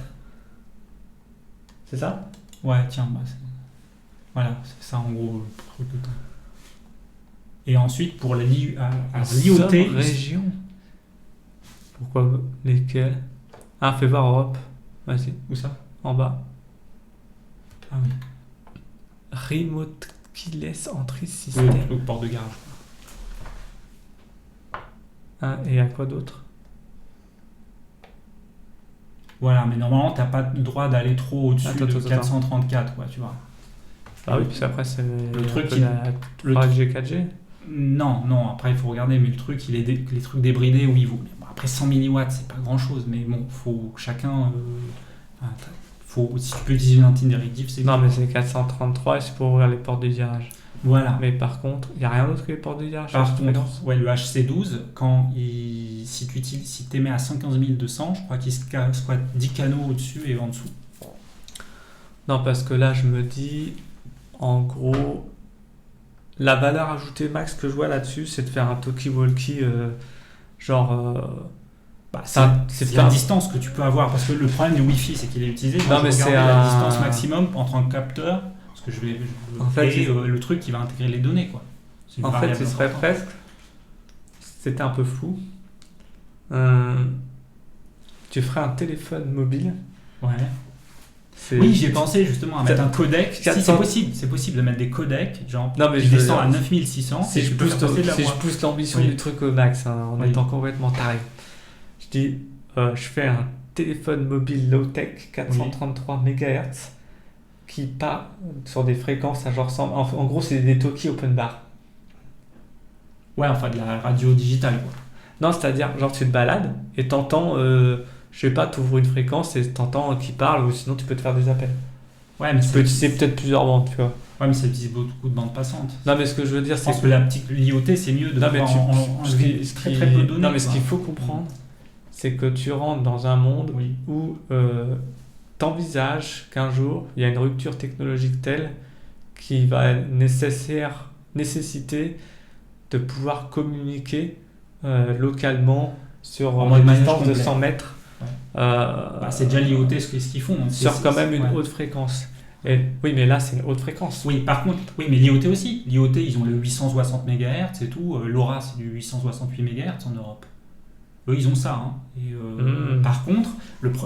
C'est ça? Ouais, tiens, bah, voilà, c'est ça en gros le truc de temps. Et ensuite, pour la l'IoT... région. Pourquoi lesquels? Ah, fais voir Europe. Vas-y. Où ça? En bas. Ah oui. Remote keyless entry system. Le port de garage. Ah, et à quoi d'autre? Voilà, mais normalement, t'as pas le droit d'aller trop au-dessus de 434, quoi, tu vois. Ah oui, puis après, c'est le truc le 3G, 4G. Non, après, il faut regarder, mais le truc, les trucs débridés, oui, bon, après 100 mW, c'est pas grand-chose, mais bon, faut que chacun... si tu peux utiliser une antenne directive, c'est Non, bien. mais c'est 433 et c'est pour ouvrir les portes de virage. Voilà. Mais par contre, il n'y a rien d'autre que les portes de virage. Par contre, ouais, le HC12, si tu mets à 115 200, je crois qu'il squatte 10 canaux au-dessus et en dessous. Non, parce que là, je me dis, en gros, la valeur ajoutée max que je vois là-dessus, c'est de faire un talkie-walkie c'est la distance que tu peux avoir, parce que le problème du Wi-Fi, c'est qu'il est utilisé. Non, mais c'est la distance maximum entre un capteur, parce que le truc qui va intégrer les données, quoi. En fait, ce serait presque, c'était un peu flou. Tu ferais un téléphone mobile. Ouais. Oui, j'ai pensé justement à mettre un codec. 400... Si c'est possible de mettre des codecs, genre qui descend à 9600. Si je pousse l'ambition du truc au max, en étant complètement taré. Je dis, je fais un téléphone mobile low-tech 433 MHz qui part sur des fréquences à genre 100. En gros, c'est des talkies open bar. Ouais, enfin de la radio digitale, quoi. Non, c'est-à-dire, genre tu te balades et t'entends je sais pas, tu ouvres une fréquence et t'entends qui parle, ou sinon tu peux te faire des appels. Ouais, mais Tu peux utiliser peut-être plusieurs bandes, tu vois. Ouais, mais ça utilise beaucoup de bandes passantes. Non, mais ce que je veux dire, Je c'est pense que l'IoT, c'est mieux de non, mais pouvoir enlever très très peu de données. Non, mais ce quoi. qu'il faut comprendre, c'est que tu rentres dans un monde Oui. où t'envisages qu'un jour, il y a une rupture technologique telle qui va nécessiter de pouvoir communiquer localement sur En une mode distance maillage de complet. 100 mètres. Ouais. Bah, c'est déjà l'IoT ce qu'ils font. Donc sur quand même une ouais. haute fréquence. Et, oui, mais là, c'est une haute fréquence. Oui, par contre, oui, mais l'IoT aussi. L'IoT, ils ont le 860 MHz et tout. LoRa, c'est du 868 MHz en Europe. Eux, ils ont ça. Hein. Et, par contre,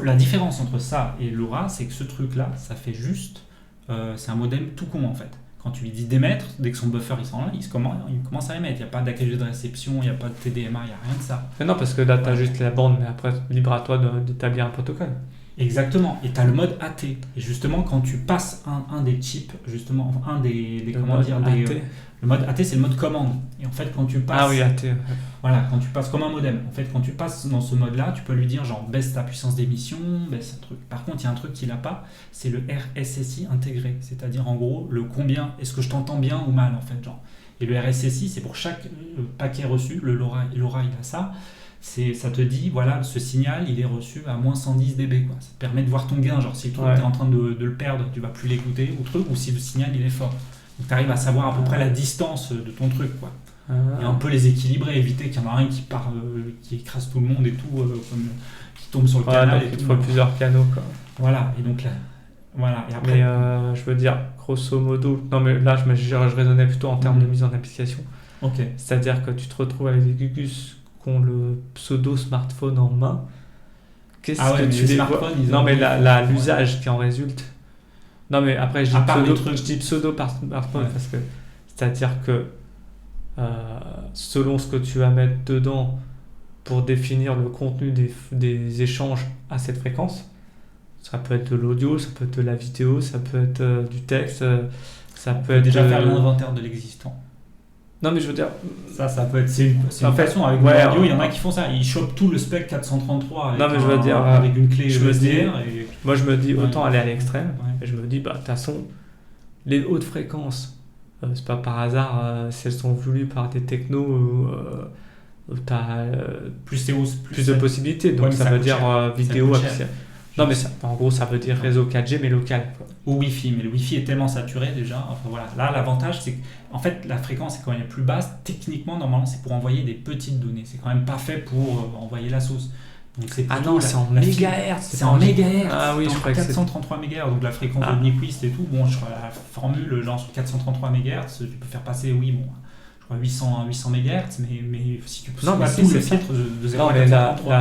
la différence entre ça et LoRa, c'est que ce truc-là, ça fait juste... c'est un modem tout con, en fait. Quand tu lui dis d'émettre, dès que son buffer il s'en va, il commence à émettre. Il n'y a pas d'AKG de réception, il n'y a pas de TDMA, il n'y a rien de ça. Mais non, parce que là, tu as juste la bande, mais après, libre à toi d'établir un protocole. Exactement. Et tu as le mode AT. Et justement, quand tu passes un des chips, justement, un des comment dire, le mode AT, c'est le mode commande. Et en fait, quand tu passes... Ah oui, AT. Voilà, quand tu passes comme un modem. En fait, quand tu passes dans ce mode-là, tu peux lui dire genre baisse ta puissance d'émission, baisse un truc. Par contre, il y a un truc qu'il n'a pas, c'est le RSSI intégré. C'est-à-dire, en gros, le combien, est-ce que je t'entends bien ou mal, en fait, genre. Et le RSSI, c'est pour chaque paquet reçu. Le LoRa, il a ça. Ça te dit, voilà, ce signal, il est reçu à moins 110 dB, quoi. Ça te permet de voir ton gain. Genre, si tu es en train de le perdre, tu vas plus l'écouter, ou truc, ou si le signal, il est fort. Donc, tu arrives à savoir à peu près la distance de ton truc, quoi. Et un peu les équilibrer, éviter qu'il y en a un qui part, qui écrase tout le monde et tout, comme qui tombe sur le canal. Et il faut plusieurs canaux, quoi. Voilà, et donc là, voilà. Et après, mais je veux dire, grosso modo, non mais là je raisonnais plutôt en termes de mise en application. Ok. C'est-à-dire que tu te retrouves avec des gugus qui ont le pseudo smartphone en main. Qu'est-ce que tu les vois? Non mais l'usage qui en résulte. Non mais après je dis pseudo par smartphone parce que c'est-à-dire que selon ce que tu vas mettre dedans pour définir le contenu des échanges à cette fréquence, ça peut être de l'audio, ça peut être de la vidéo, ça peut être du texte, ça peut être déjà faire l'inventaire de l'existant. Non mais je veux dire, ça peut être c'est une façon avec l'audio, il y en a qui font ça, ils chopent tout le spec 433 avec, non, mais je veux dire, avec une clé SDR et... Moi je me dis autant aller à l'extrême et je me dis bah de toute façon les hautes fréquences c'est pas par hasard si elles sont voulues par des technos où tu as plus de possibilités, donc ça veut dire vidéo non mais ça, en gros ça veut dire réseau 4G mais local quoi. Ou Wi-Fi, mais le Wi-Fi est tellement saturé déjà, enfin voilà, là l'avantage c'est qu'en fait la fréquence est quand même plus basse, techniquement normalement c'est pour envoyer des petites données, c'est quand même pas fait pour envoyer la sauce. Donc c'est c'est en mégahertz. C'est en mégahertz. Ah oui, je crois que 433 MHz, donc la fréquence de Nyquist et tout. Bon, je crois la formule, genre sur 433 MHz, tu peux faire passer, je crois 800 MHz, mais si tu peux pas tout le filtre de 0 à 433.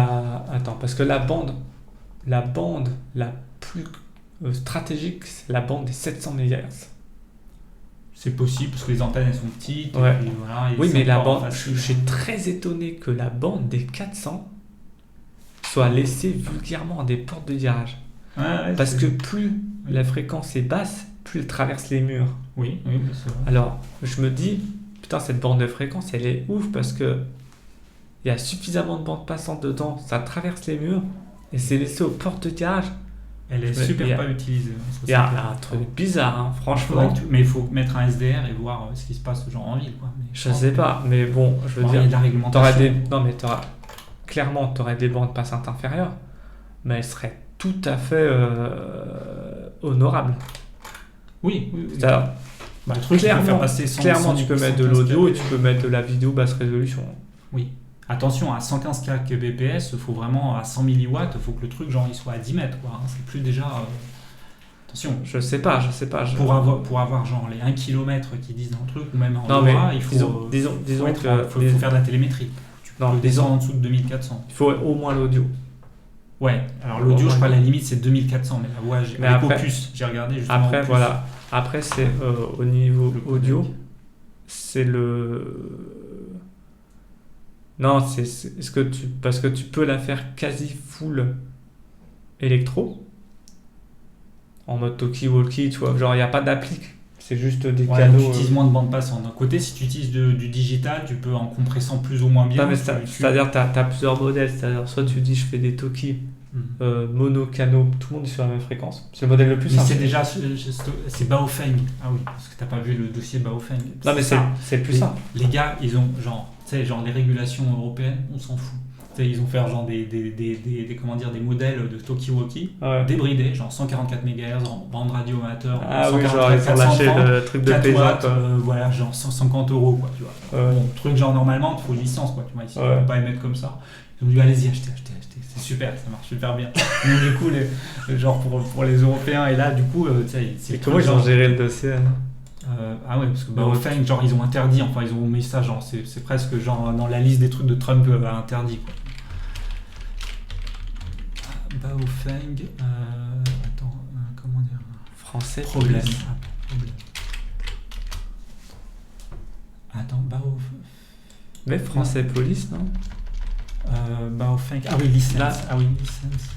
Attends, parce que la bande la plus stratégique, c'est la bande des 700 MHz. C'est possible parce que les antennes elles sont petites. Ouais. Et voilà, oui, mais la bande, je suis très étonné que la bande des 400 soit laissée vulgairement à des portes de garage. Parce que plus la fréquence est basse, plus elle traverse les murs. Oui, c'est vrai. Alors, je me dis, putain, cette bande de fréquence, elle est ouf parce que il y a suffisamment de bandes passantes dedans, ça traverse les murs et c'est laissé aux portes de garage. Elle est super pas utilisée. Il y a un truc bizarre, hein, franchement. Mais il faut mettre un SDR et voir ce qui se passe genre en ville. Quoi. Mais je sais pas, mais bon, je veux dire, il y a de la réglementation. Clairement, tu aurais des bandes passantes inférieures, mais elles seraient tout à fait honorables. Oui. Le truc, clairement, tu peux mettre de l'audio et tu peux mettre de la vidéo basse résolution. Oui. Attention, à 115 kbps, il faut vraiment à 100 milliwatts, il faut que le truc genre il soit à 10 mètres. Quoi. C'est plus déjà... Attention. Je sais pas. Pour avoir genre les 1 km qui disent dans le truc, ou même en LoRa, il faut... Disons faut faire de la télémétrie. Descendre en dessous de 2400. Il faut au moins l'audio. Ouais, alors l'audio, je crois la limite c'est 2400, mais la voix, avec Opus, j'ai regardé justement. Après, Opus. voilà. Après, c'est au niveau audio, c'est Non, parce que tu peux la faire quasi full électro, en mode talkie-walkie, tu vois, genre il n'y a pas d'appli. C'est juste des canaux. Tu utilises moins de bande passante. D'un côté, si tu utilises du digital, tu peux en compressant plus ou moins bien. Non, mais c'est-à-dire tu as plusieurs modèles. C'est-à-dire, soit tu dis je fais des talkies, mono, cano, tout le monde est sur la même fréquence. C'est le modèle le plus Mais simple. c'est déjà, c'est Baofeng. Ah oui, parce que t'as pas vu le dossier Baofeng. Non, mais c'est le plus simple. Les gars, ils ont genre, tu sais, genre les régulations européennes, on s'en fout. Tu sais, ils ont fait genre comment dire, des modèles de Talkie-Walkie débridés, genre 144 MHz en bande radio amateur. Ah oui, genre ils ont lâché le truc de 4 paysan. watts, voilà, genre 150 euros, quoi, tu vois. Bon, truc genre normalement, il faut une licence, quoi, tu vois, ici, on peut pas émettre comme ça. Ils ont dit, allez-y, achetez, c'est super, ça marche super bien. Donc, du coup, genre pour les Européens, et là, du coup, tu sais, c'est comment ils ont géré le dossier ah ouais, parce que Baofeng, genre ils ont interdit, enfin ils ont mis ça, genre c'est presque genre dans la liste des trucs de Trump interdit, quoi. Baofeng, attends, comment dire, français problème. Problème. Attends, Baofeng. Mais français police, non Baofeng, ah oui, licence. Là. Ah oui, licence.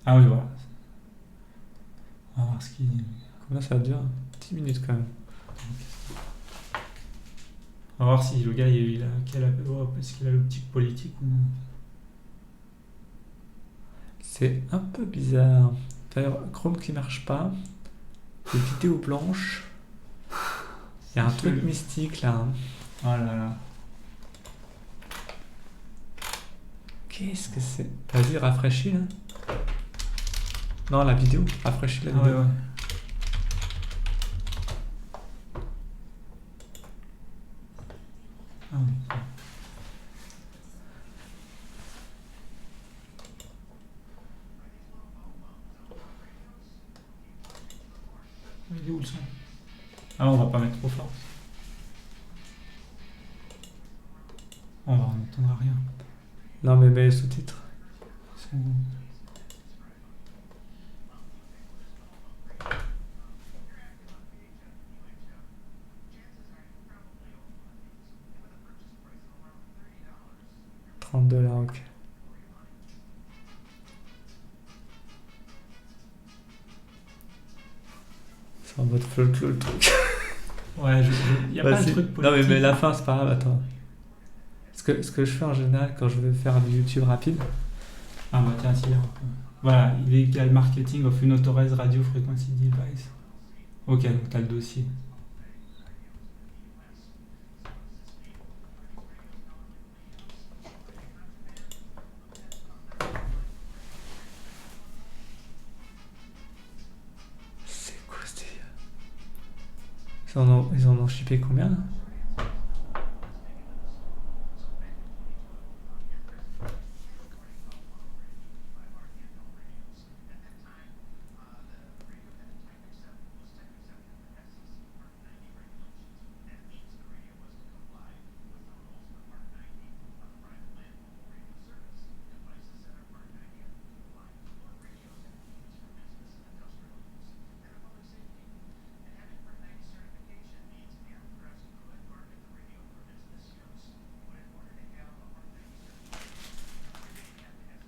Ah oui, voilà. On va voir ce qu'il dit. Combien ça dure 10 minutes quand même. On va voir si le gars, est-ce qu'il a l'optique politique ou non. C'est un peu bizarre. D'ailleurs, Chrome qui marche pas. Des vidéos blanches. Il y a un truc mystique là. Oh là là. Qu'est-ce que c'est? Vas-y, rafraîchis là. Non, la vidéo. Rafraîchis la vidéo. Ouais. Ah oui. Il est où le son? Ah, on va pas mettre trop fort. On n'entendra rien. Non, mais mets les sous-titres. Sont... $30, ok. C'est en mode flow le truc. Ouais, il y a pas de truc politique. Non, mais la fin, c'est pas grave, attends. Ce que je fais en général quand je veux faire du YouTube rapide. Ah bah tiens, si. Voilà, illegal marketing of unauthorized radio frequency device. Ok, donc t'as le dossier. C'est quoi ce délire? Ils en ont shippé combien là?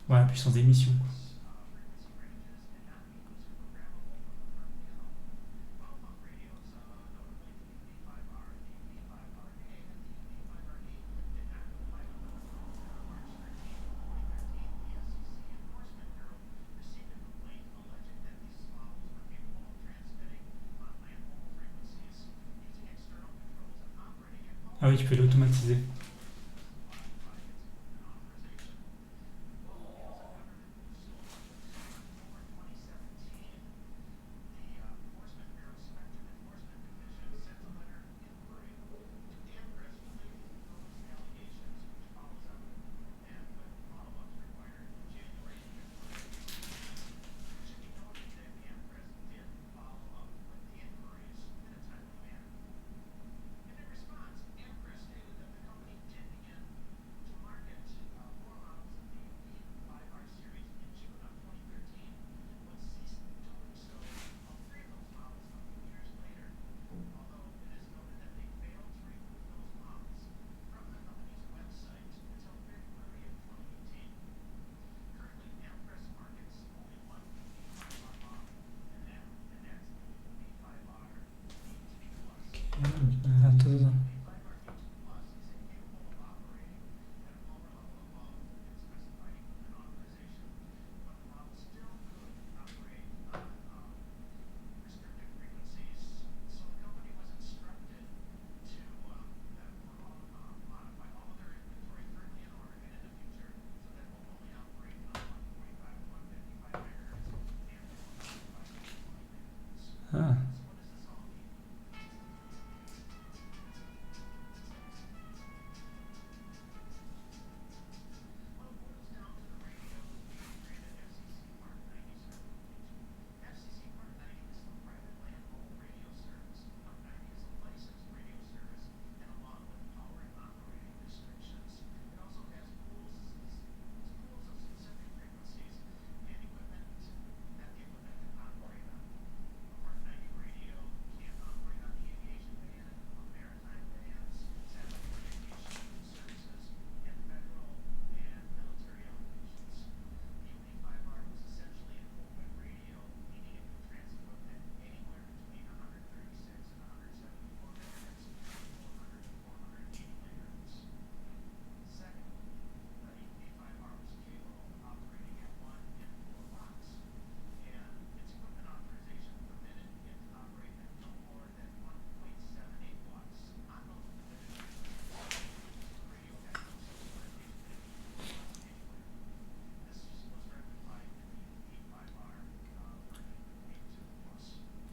Ouais, puissance d'émission. Ah oui, tu peux l'automatiser. Ah.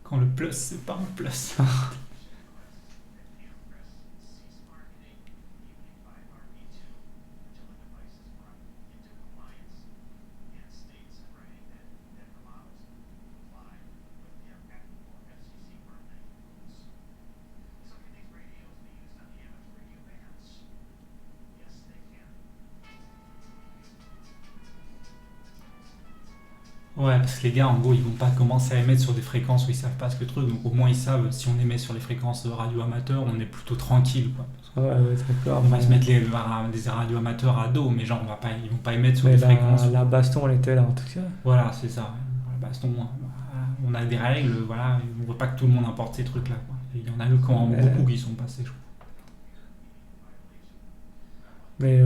Quand le plus, c'est pas un plus. Ouais, parce que les gars, en gros, ils vont pas commencer à émettre sur des fréquences où ils savent pas ce que le truc. Donc au moins, ils savent, si on émet sur les fréquences radio amateurs, on est plutôt tranquille, quoi. Ouais, d'accord. On va se mettre des radios amateurs à dos, mais genre, ils vont pas émettre sur Mais des fréquences. la baston, elle était là en tout cas. Voilà, c'est ça. La baston, on a des règles, voilà, on veut pas que tout le monde importe ces trucs-là, quoi. Et il y en a eu quand même beaucoup qui sont passés, je crois. Mais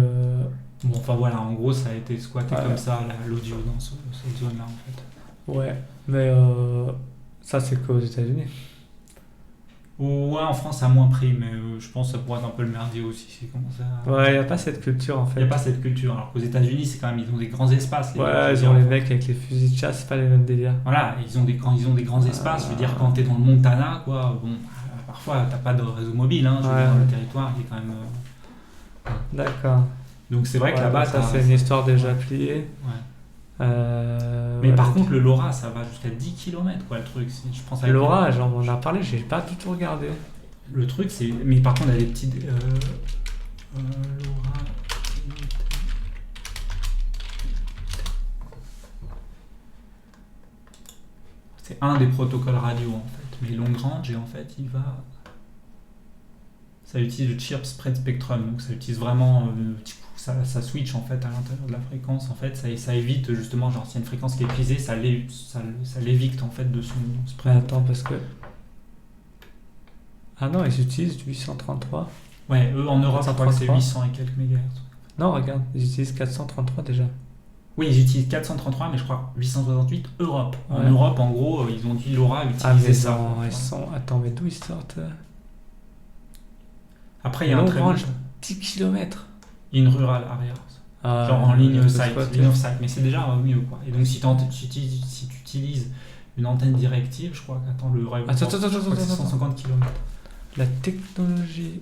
Bon, enfin voilà, en gros, ça a été squatté comme ça, l'audio dans cette zone-là, en fait. ouais, mais ça c'est qu'aux États-Unis. Ouais, en France, ça a moins pris, mais je pense que ça pourrait être un peu le merdier aussi. C'est comment ça... Ouais, il n'y a pas cette culture en fait. Il n'y a pas cette culture. Alors qu'aux États-Unis, c'est quand même, ils ont des grands espaces. Ouais, ils ont les mecs avec les fusils de chasse, c'est pas les mêmes délires. Voilà, ils ont des grands espaces. Je veux dire, quand t'es dans le Montana, quoi, bon, parfois, t'as pas de réseau mobile, hein. Je veux dire, le territoire, il est quand même. D'accord. Donc c'est vrai que là-bas, ça c'est une histoire déjà pliée. Ouais. Mais par contre, le LoRa, ça va jusqu'à 10 km, quoi, le truc. Je pense avec LoRa, genre, on en a parlé, j'ai pas du tout regardé. Le truc, c'est. Mais par contre, il y a des petites. LoRa. C'est un des protocoles radio, en fait. Mais long range, et en fait, il va. Ça utilise le chirp spread spectrum, donc ça utilise vraiment. Ça switch en fait à l'intérieur de la fréquence, en fait, ça évite justement, genre s'il y a une fréquence qui est épuisée, ça l'évicte en fait de son spread. Mais attends, parce que. Ah non, ils utilisent du 833. Ouais, eux en Europe, je crois que c'est 800 et quelques mégahertz. Non, regarde, ils utilisent 433 déjà. Oui, ils utilisent 433, mais je crois 868 Europe. Ouais. En Europe, en gros, ils ont dit LoRa utiliser ça. Attends, mais d'où ils sortent? Après, il y a un très range 10 km. In rural areas. Genre en ligne of sight, mais c'est déjà mieux, quoi. Et donc, si tu utilises une antenne directive, je crois qu'attends, le rêve. Attends, 150 km. La technologie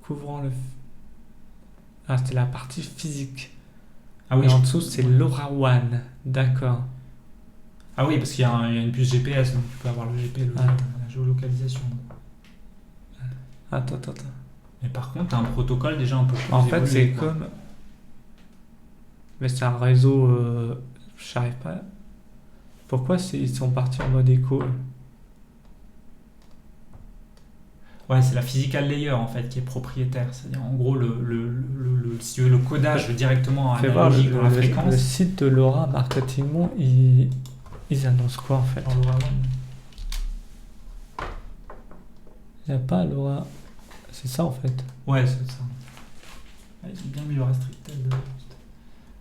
couvrant le. Ah, c'était la partie physique. Ah oui. Et en dessous, c'est LoRaWAN. D'accord. Ah oui, parce qu'il y a une puce GPS, donc tu peux avoir le GPS, la géolocalisation. Attends. Mais par contre, tu as un protocole déjà un peu plus en fait, c'est comme. Mais c'est un réseau. Je n'arrive pas. Pourquoi ils sont partis en mode écho? Ouais, c'est la physical layer en fait qui est propriétaire. C'est-à-dire en gros si tu veux, le codage directement analogique dans la fréquence. Le site de LoRa Marketing Monde, ils annoncent quoi en fait? Il n'y a pas LoRa. C'est ça en fait. Ouais, c'est ça. Ils ont bien mis le restricted.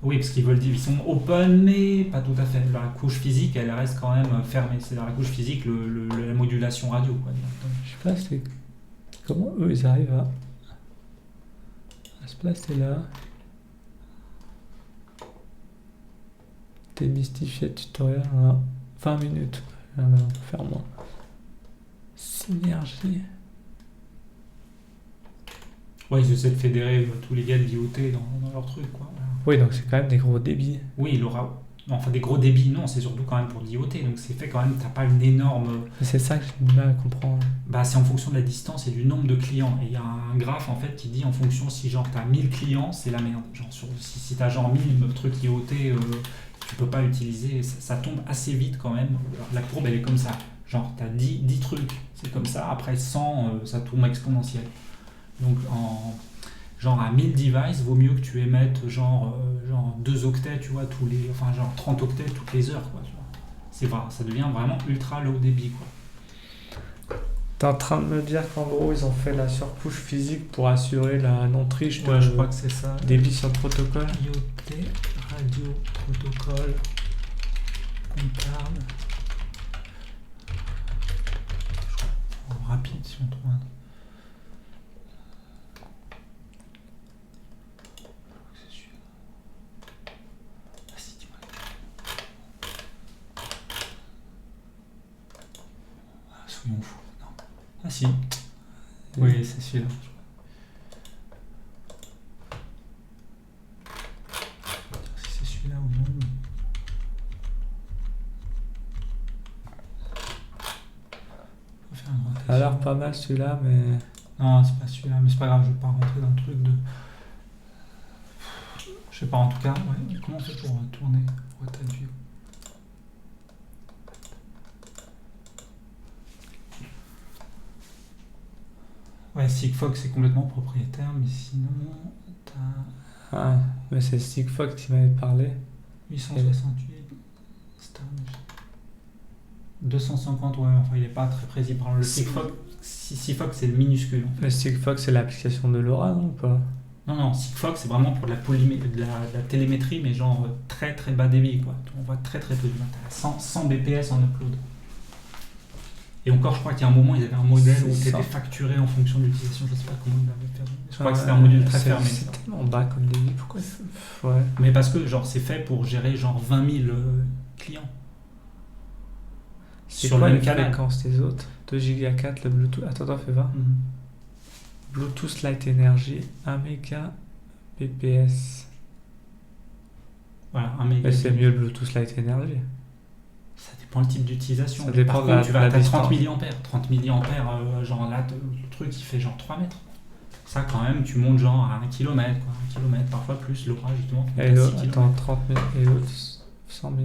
Oui, parce qu'ils veulent dire, ils sont open, mais pas tout à fait. La couche physique, elle reste quand même fermée. C'est dans la couche physique, la modulation radio, quoi. Je sais pas, c'est comment eux ils arrivent à se placer là. Démystifier le tutoriel, 20 minutes. Ah, mais on peut faire moins. Synergie. Ouais, ils essaient de fédérer tous les gars de l'IoT dans leur truc, quoi. Voilà. Oui, donc c'est quand même des gros débits. Oui, il aura. Non, enfin, des gros débits, non, c'est surtout quand même pour l'IoT. Donc, c'est fait quand même, t'as pas une énorme. Et c'est ça que j'ai du mal à comprendre. Bah, c'est en fonction de la distance et du nombre de clients. Et il y a un graphe, en fait, qui dit en fonction si, genre, t'as 1000 clients, c'est la merde. Genre, si t'as genre 1000 trucs IoT, tu peux pas utiliser, ça tombe assez vite quand même. La courbe, elle est comme ça. Genre, t'as 10 trucs, c'est comme ça. Après 100, ça tourne exponentiel. Donc, genre à 1000 devices, vaut mieux que tu émettes genre 2 octets, tu vois, enfin genre 30 octets toutes les heures, quoi, tu vois. C'est vrai, ça devient vraiment ultra low débit, quoi. T'es en train de me dire qu'en gros, ils ont fait la surcouche physique pour assurer la non-triche de Je crois que c'est ça. débit sur le protocole. IoT, radio, protocole, comptable. Je crois, rapide si on trouve un. Soyons fous. Non. Ah si. Oui, c'est celui-là. Si c'est celui-là ou non. Faut faire une rotation. Alors pas mal celui-là, mais... Non, c'est pas celui-là, mais c'est pas grave, je vais pas rentrer dans le truc de... Je sais pas, en tout cas, ouais. Comment on fait pour tourner Rotate View? Ouais, Sigfox c'est complètement propriétaire, mais sinon, t'as Ah, mais c'est Sigfox qui m'avait parlé. 868, Star Mesh. 250, ouais, enfin il est pas très précis par le Sigfox. Sigfox c'est le minuscule. En fait. Mais Sigfox c'est l'application de LoRa, non ou pas? Non, Sigfox c'est vraiment pour de la télémétrie, mais genre très très bas débit, quoi. On voit très très peu de matériel. 100 bps en upload. Et encore, je crois qu'il y a un moment, ils avaient un modèle où c'était facturé en fonction de l'utilisation. Je sais pas comment ils l'avaient fait. Je crois que c'était un module très fermé. C'est tellement bas comme débit, pourquoi ouais. Mais parce que genre c'est fait pour gérer genre 20 000 clients. C'est sur quoi le la même canal. fréquence des autres? 2 Go 4, le Bluetooth. Attends, fais voir. Bluetooth Light Energy, 1 Mbps. Voilà, 1 méga. Mais c'est mieux le Bluetooth Light Energy. Ça dépend le type d'utilisation. Ça dépend Par de contre, la, tu vas à 30 distance. mAh. 30 mAh, genre là, le truc il fait genre 3 mètres. Ça, quand même, tu montes genre à 1 km, quoi. 1 km, parfois plus. L'orage, justement, tu montes Et à l'autre, 6 km. attends, 30 000 et l'autre 100 mAh.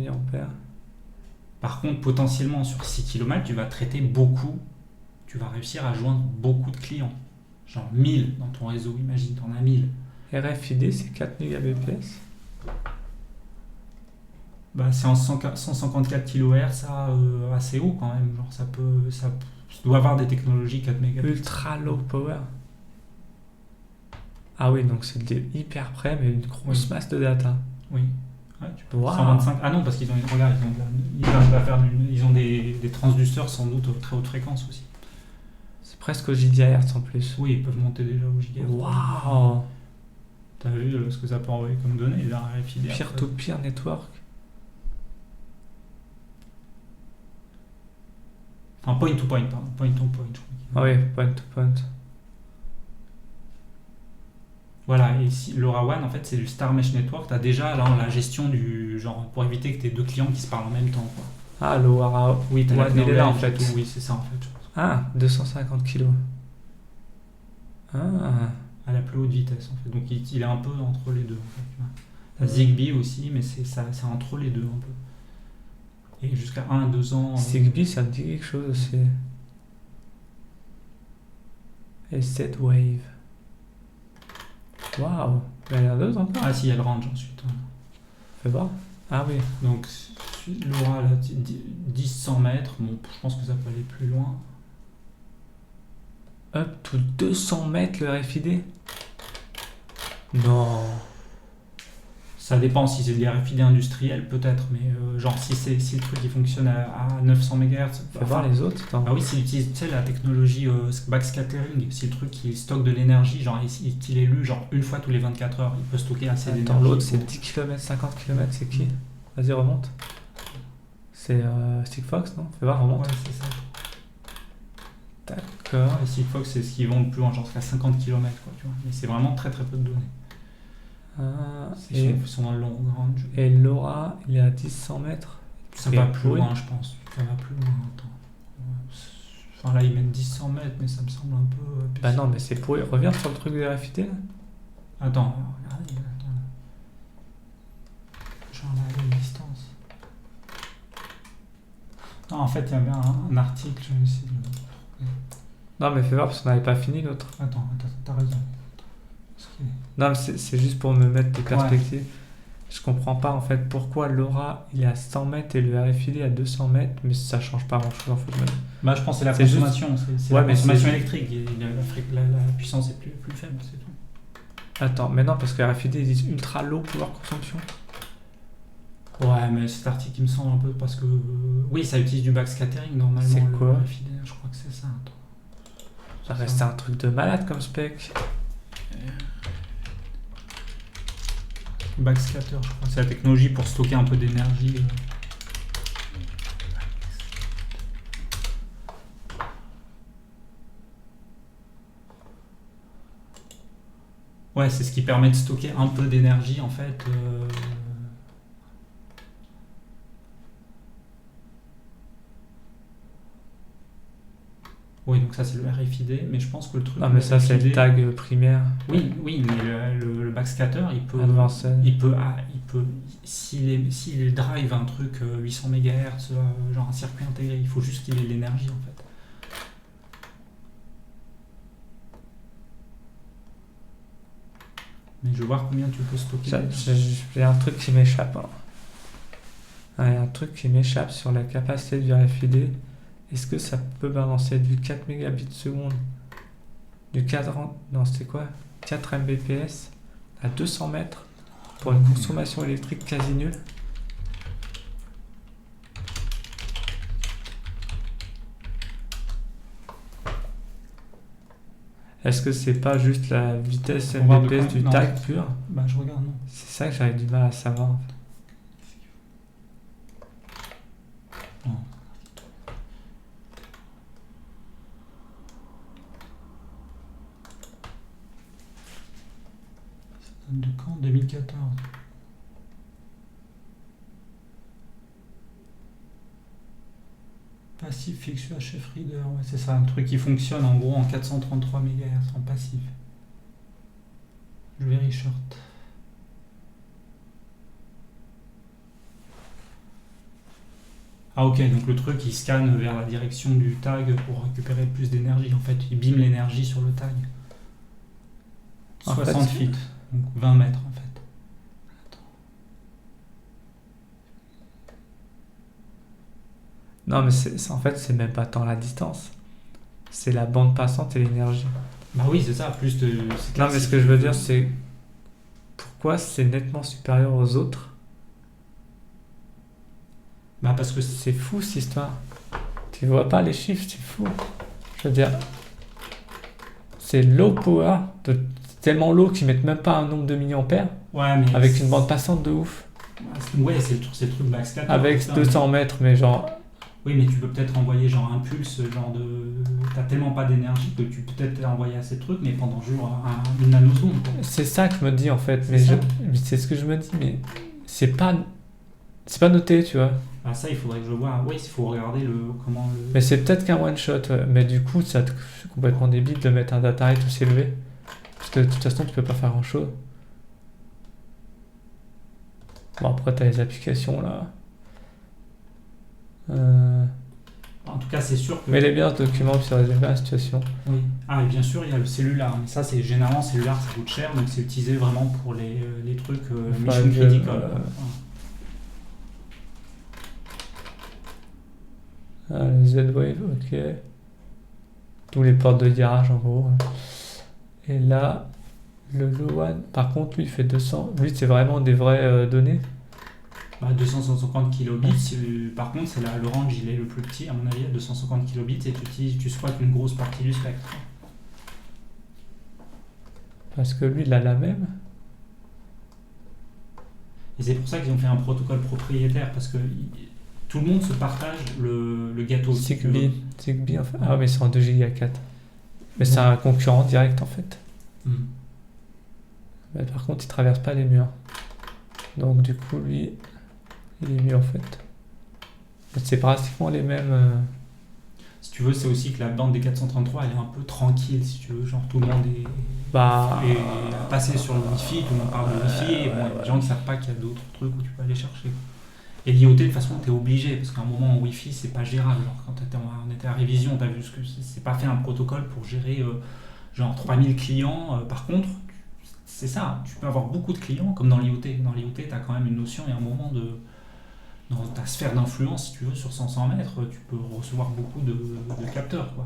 Par contre, potentiellement, sur 6 km, tu vas traiter beaucoup. Tu vas réussir à joindre beaucoup de clients. Genre 1000 dans ton réseau, imagine, t'en as 1000. RFID, c'est 4 Mbps. Bah, c'est en 154 kHz, assez haut quand même. Genre, ça doit avoir des technologies 4 mégabits. Ultra low power. Ah oui, donc c'est hyper près, mais une grosse masse de data. Oui. Ouais, tu peux. Wow. 125. Ah non, parce qu'ils ont, regarde, ils ont des transducteurs sans doute très haute fréquence aussi. C'est presque au gigahertz en plus. Oui, ils peuvent monter déjà au gigahertz. Waouh. T'as vu ce que ça peut envoyer comme données, les RFID. Peer-to-peer network. Enfin, point-to-point, pardon. Point-to-point. Ah oui, point-to-point. Voilà, et ici, LoRaWAN, en fait, c'est du Star Mesh Network. T'as déjà là, la gestion du genre pour éviter que t'aies deux clients qui se parlent en même temps, quoi. Ah, LoRaWAN. Oui, t'as Ouais, il est là en fait. tout. Oui, c'est ça en fait. Ah, 250 kg. Ah. À la plus haute vitesse, en fait. Donc il est un peu entre les deux, en fait. T'as Zigbee aussi, mais c'est entre les deux un peu. Et jusqu'à 1 à 2 ans. Zigbee, ça me dit quelque chose aussi. Et Z-Wave. Waouh, il y en a d'autres encore. Ah si, il y a le range ensuite. Fais voir. Ah oui. Donc LoRa, là, 10-100 mètres, bon, je pense que ça peut aller plus loin. Up to 200 mètres le RFID. Non. Ça dépend si c'est des RFID industriels peut-être, mais genre si le truc il fonctionne à 900 MHz. Fais voir les autres. Attends. Ah oui, s'il utilise la technologie backscattering, si le truc il stocke de l'énergie, genre qu'il est lu genre une fois tous les 24 heures, il peut stocker assez d'énergie. Attends, l'autre c'est 10 km, 50 km, c'est qui? Vas-y, remonte. C'est Sigfox, non? Fais voir, remonte. Ouais, c'est ça. D'accord. Et Sigfox, c'est ce qu'ils vendent plus en genre jusqu'à 50 km, quoi, tu vois. Mais c'est vraiment très très peu de données. Ils sont dans le long range. Et LoRa, il est à 10-100 mètres. Ça va plus loin, je pense. Ça va plus loin. Attends. Enfin là, ils mettent 10-100 mètres, mais ça me semble un peu. Bah non, mais c'est pourri. Reviens sur le truc de RFID là. Attends, regardez. Genre la distance. Non, en fait, il y avait un article, je vais essayer de. Non, mais fais voir parce qu'on n'avait pas fini l'autre. Attends, t'as raison. Non, mais c'est juste pour me mettre des perspectives. Ouais. Je comprends pas en fait pourquoi LoRa il est à 100 mètres et le RFID à 200 mètres, mais ça change pas grand chose en fait. Bah, je pense que c'est la consommation, c'est ouais, la consommation électrique. Et la puissance est plus faible, c'est tout. Attends, mais non, parce que RFID ils disent ultra low power consumption. Ouais, mais cet article il me semble un peu parce que. Oui, ça utilise du backscattering normalement. C'est quoi le RFID, je crois que c'est ça. Ça reste un truc de malade comme spec. Backscatter, je crois. C'est la technologie pour stocker un peu d'énergie. Ouais, c'est ce qui permet de stocker un peu d'énergie en fait. Oui, donc ça c'est le RFID, mais je pense que le truc. Ah, mais ça c'est le tag primaire. Oui, mais le backscatter, il peut, s'il drive un truc 800 MHz, genre un circuit intégré, il faut juste qu'il ait l'énergie en fait. Mais je veux voir combien tu peux stocker. J'ai un truc qui m'échappe. Il y a un truc qui m'échappe sur la capacité du RFID. Est-ce que ça peut balancer du 4 mégabits seconde, du 4 Mbps à 200 mètres pour une consommation électrique quasi nulle? Est-ce que c'est pas juste la vitesse Mbps du tag pur? Bah je regarde, non. C'est ça que j'avais du mal à savoir en fait. Non. De quand? 2014. Passif fixe UHF Reader, ouais, c'est ça, un truc qui fonctionne en gros en 433 MHz en passif. Very short. Ah ok, donc le truc il scanne vers la direction du tag pour récupérer plus d'énergie en fait, il beam l'énergie sur le tag. 60 feet. Donc 20 mètres en fait. Non, mais en fait, c'est même pas tant la distance. C'est la bande passante et l'énergie. Bah oui, c'est ça. Plus de. Non, mais ce que je veux dire, c'est pourquoi c'est nettement supérieur aux autres. Bah parce que c'est fou cette histoire. Tu vois pas les chiffres, c'est fou. Je veux dire, c'est low power, tellement low qu'ils mettent même pas un nombre de milliampères. Ouais, mais avec une bande passante de ouf. Ouais, c'est le truc backscatter. Avec 200 mètres, mais genre. Oui, mais tu peux peut-être envoyer genre un pulse, genre de. T'as tellement pas d'énergie que tu peux peut-être envoyer assez de trucs, mais pendant genre une nanoseconde. C'est ça que je me dis en fait, mais c'est ce que je me dis, mais c'est pas noté, tu vois. Ah ça, il faudrait que je le voie. Oui, il faut regarder comment le. Mais c'est peut-être qu'un one shot, ouais. Mais du coup, c'est complètement débile de mettre un data rate aussi élevé, parce que de toute façon, tu peux pas faire grand chose. Bon, après, t'as les applications là. En tout cas, c'est sûr que. Mais il est bien ce document, puis ça résume bien la situation. Oui. Ah, et bien sûr, il y a le cellulaire. Mais ça, c'est généralement, cellulaire, ça coûte cher, donc c'est utilisé vraiment pour les trucs mission critical. Le Z-Wave, ok. Tous les portes de garage en gros. Et là, le Low-One, par contre, lui, il fait 200. Lui, c'est vraiment des vraies données. 250 kilobits, par contre, c'est le range, il est le plus petit, à mon avis, à 250 kilobits, et tu squattes une grosse partie du spectre. Parce que lui, il a la même. Et c'est pour ça qu'ils ont fait un protocole propriétaire, parce que Tout le monde se partage le gâteau. Zigbee en fait. Ah mais c'est en 2 Go 4. Mais c'est un concurrent direct en fait. Mais par contre il traverse pas les murs. Donc du coup lui il est mieux en fait. C'est pratiquement les mêmes. Si tu veux, c'est aussi que la bande des 433 elle est un peu tranquille, si tu veux. Genre tout le monde est passé sur le Wi-Fi, tout le monde parle de Wi-Fi, et bon, il y a des gens qui savent pas qu'il y a d'autres trucs où tu peux aller chercher. Et l'IoT, de toute façon, tu es obligé, parce qu'à un moment en Wi-Fi, c'est pas gérable. Genre, quand on était à révision, tu as vu ce que c'est pas fait un protocole pour gérer genre 3000 clients. Par contre, c'est ça, tu peux avoir beaucoup de clients, comme dans l'IoT. Dans l'IoT, tu as quand même une notion et un moment dans ta sphère d'influence, si tu veux, sur 500 mètres, tu peux recevoir beaucoup de capteurs, quoi.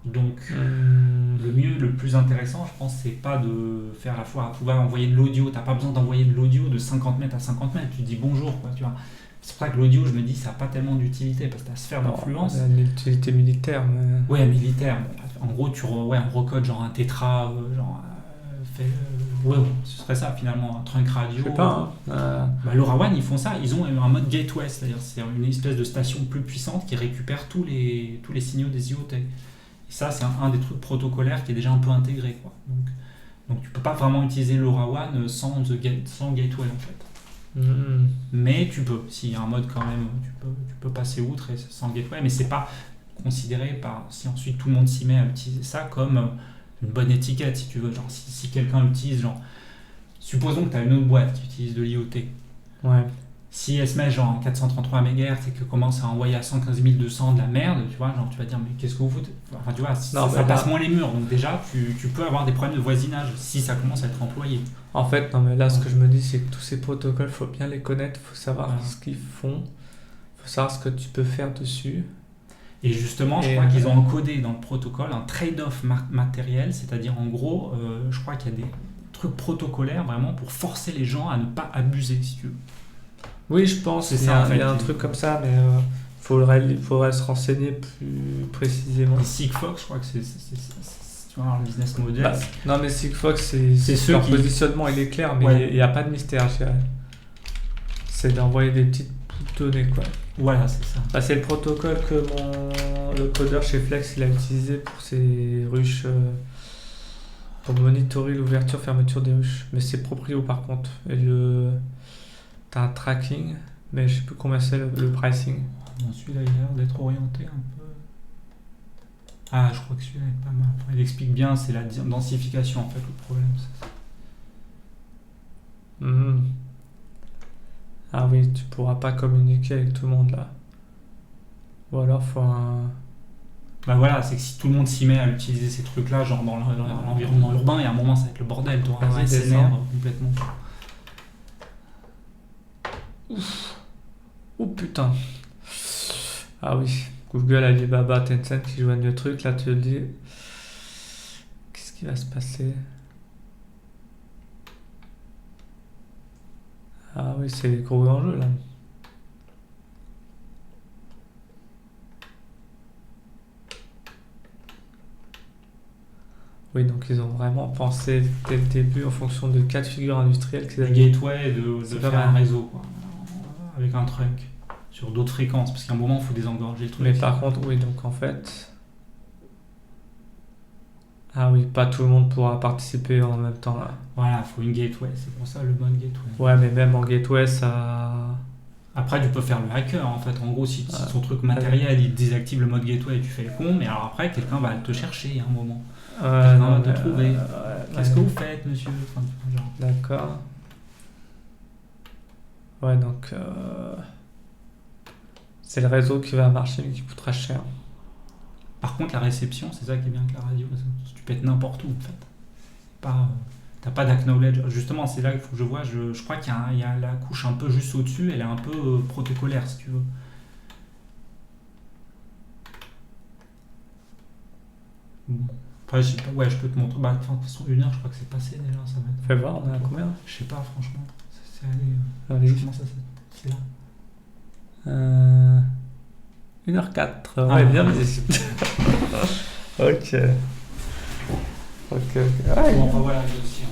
Donc, le mieux, le plus intéressant, je pense, c'est pas de faire la fois à pouvoir envoyer de l'audio. T'as pas besoin d'envoyer de l'audio de 50 mètres à 50 mètres. Tu dis bonjour, quoi, tu vois. C'est pour ça que l'audio, je me dis, ça n'a pas tellement d'utilité parce que ta sphère d'influence. L'utilité militaire, mais. Ouais, militaire. En gros, on recode genre un tétra, ce serait ça finalement, un trunk radio. Je sais pas. LoRaWAN, ils font ça. Ils ont un mode gateway, c'est-à-dire c'est une espèce de station plus puissante qui récupère tous les signaux des IoT. Et ça, c'est un des trucs protocolaires qui est déjà un peu intégré, quoi. Donc tu peux pas vraiment utiliser LoRaWAN sans gateway en fait. Mais tu peux, s'il y a un mode quand même, tu peux passer outre et sans gateway, mais c'est pas considéré si ensuite tout le monde s'y met à utiliser ça comme une bonne étiquette, si tu veux. Genre si quelqu'un utilise, genre, supposons que tu as une autre boîte qui utilise de l'IoT. Ouais. Si elle se met genre en 433 MHz et que commence à envoyer à 115 200 de la merde, tu vois, genre tu vas dire mais qu'est-ce que vous foutez? Enfin tu vois, ça passe moins les murs, donc déjà tu peux avoir des problèmes de voisinage si ça commence à être employé. En fait, non mais là ce que je me dis c'est que tous ces protocoles, faut bien les connaître, faut savoir ce qu'ils font, faut savoir ce que tu peux faire dessus. Et justement, je crois qu'ils ont encodé dans le protocole un trade-off matériel, c'est-à-dire en gros, je crois qu'il y a des trucs protocolaires vraiment pour forcer les gens à ne pas abuser, si tu veux. Oui, je pense qu'il y a un truc comme ça, mais il faudrait se renseigner plus précisément. Et Sigfox, je crois que c'est tu vois, le business model. Non, mais Sigfox, leur positionnement, il est clair, mais il n'y a pas de mystère, je dirais. C'est d'envoyer des petites données, quoi. Voilà, c'est ça. C'est le protocole que le codeur chez Flex il a utilisé pour ses ruches, pour monitorer l'ouverture, fermeture des ruches. Mais c'est proprio par contre. Et t'as un tracking, mais je sais plus combien c'est le pricing. Celui-là, il a l'air d'être orienté un peu. Ah, je crois que celui-là est pas mal. Enfin, il explique bien, c'est la densification en fait le problème. Ah oui, tu pourras pas communiquer avec tout le monde là. Ou alors faut un. Bah voilà, c'est que si tout le monde s'y met à utiliser ces trucs-là, genre dans l'environnement urbain, il y a un moment ça va être le bordel, tu vois, s'énerve complètement. Ouf. Oh putain. Ah oui, Google, Alibaba, Tencent qui joignent le truc, là tu te dis. Qu'est-ce qui va se passer? Ah oui, c'est gros enjeu là. Oui, donc ils ont vraiment pensé dès le début en fonction de cas de figure industriels qu'ils avaient. Gateway, de faire un réseau, quoi, avec un trunk sur d'autres fréquences, parce qu'à un moment il faut désengorger le truc. Mais par contre, oui, donc en fait. Ah oui, pas tout le monde pourra participer en même temps là. Voilà, il faut une gateway, c'est pour ça le mode gateway. Ouais, mais même en gateway, ça. Après, tu peux faire le hacker en fait. En gros, si ton truc matériel il désactive le mode gateway et tu fais le con, mais alors après, quelqu'un va te chercher à un moment. Quelqu'un va te trouver. Qu'est-ce que vous faites, monsieur? Enfin, genre. D'accord. Ouais, donc. C'est le réseau qui va marcher mais qui coûtera cher. Par contre, la réception, c'est ça qui est bien avec la radio. Tu peux être n'importe où en fait. T'as pas d'acknowledge. Justement, c'est là qu'il faut que je vois. Je crois qu'il y a la couche un peu juste au-dessus. Elle est un peu protocolaire, si tu veux. Bon. Après, je sais pas. Ouais, je peux te montrer. Bah, de toute façon, 1 heure, je crois que c'est passé déjà. Ça va être... Fais voir, on est à combien? Je sais pas, franchement. C'est allé. Comment ça c'est là 1h04. Ouais, bien dit. Ok. Ouais, bon, voilà, aussi.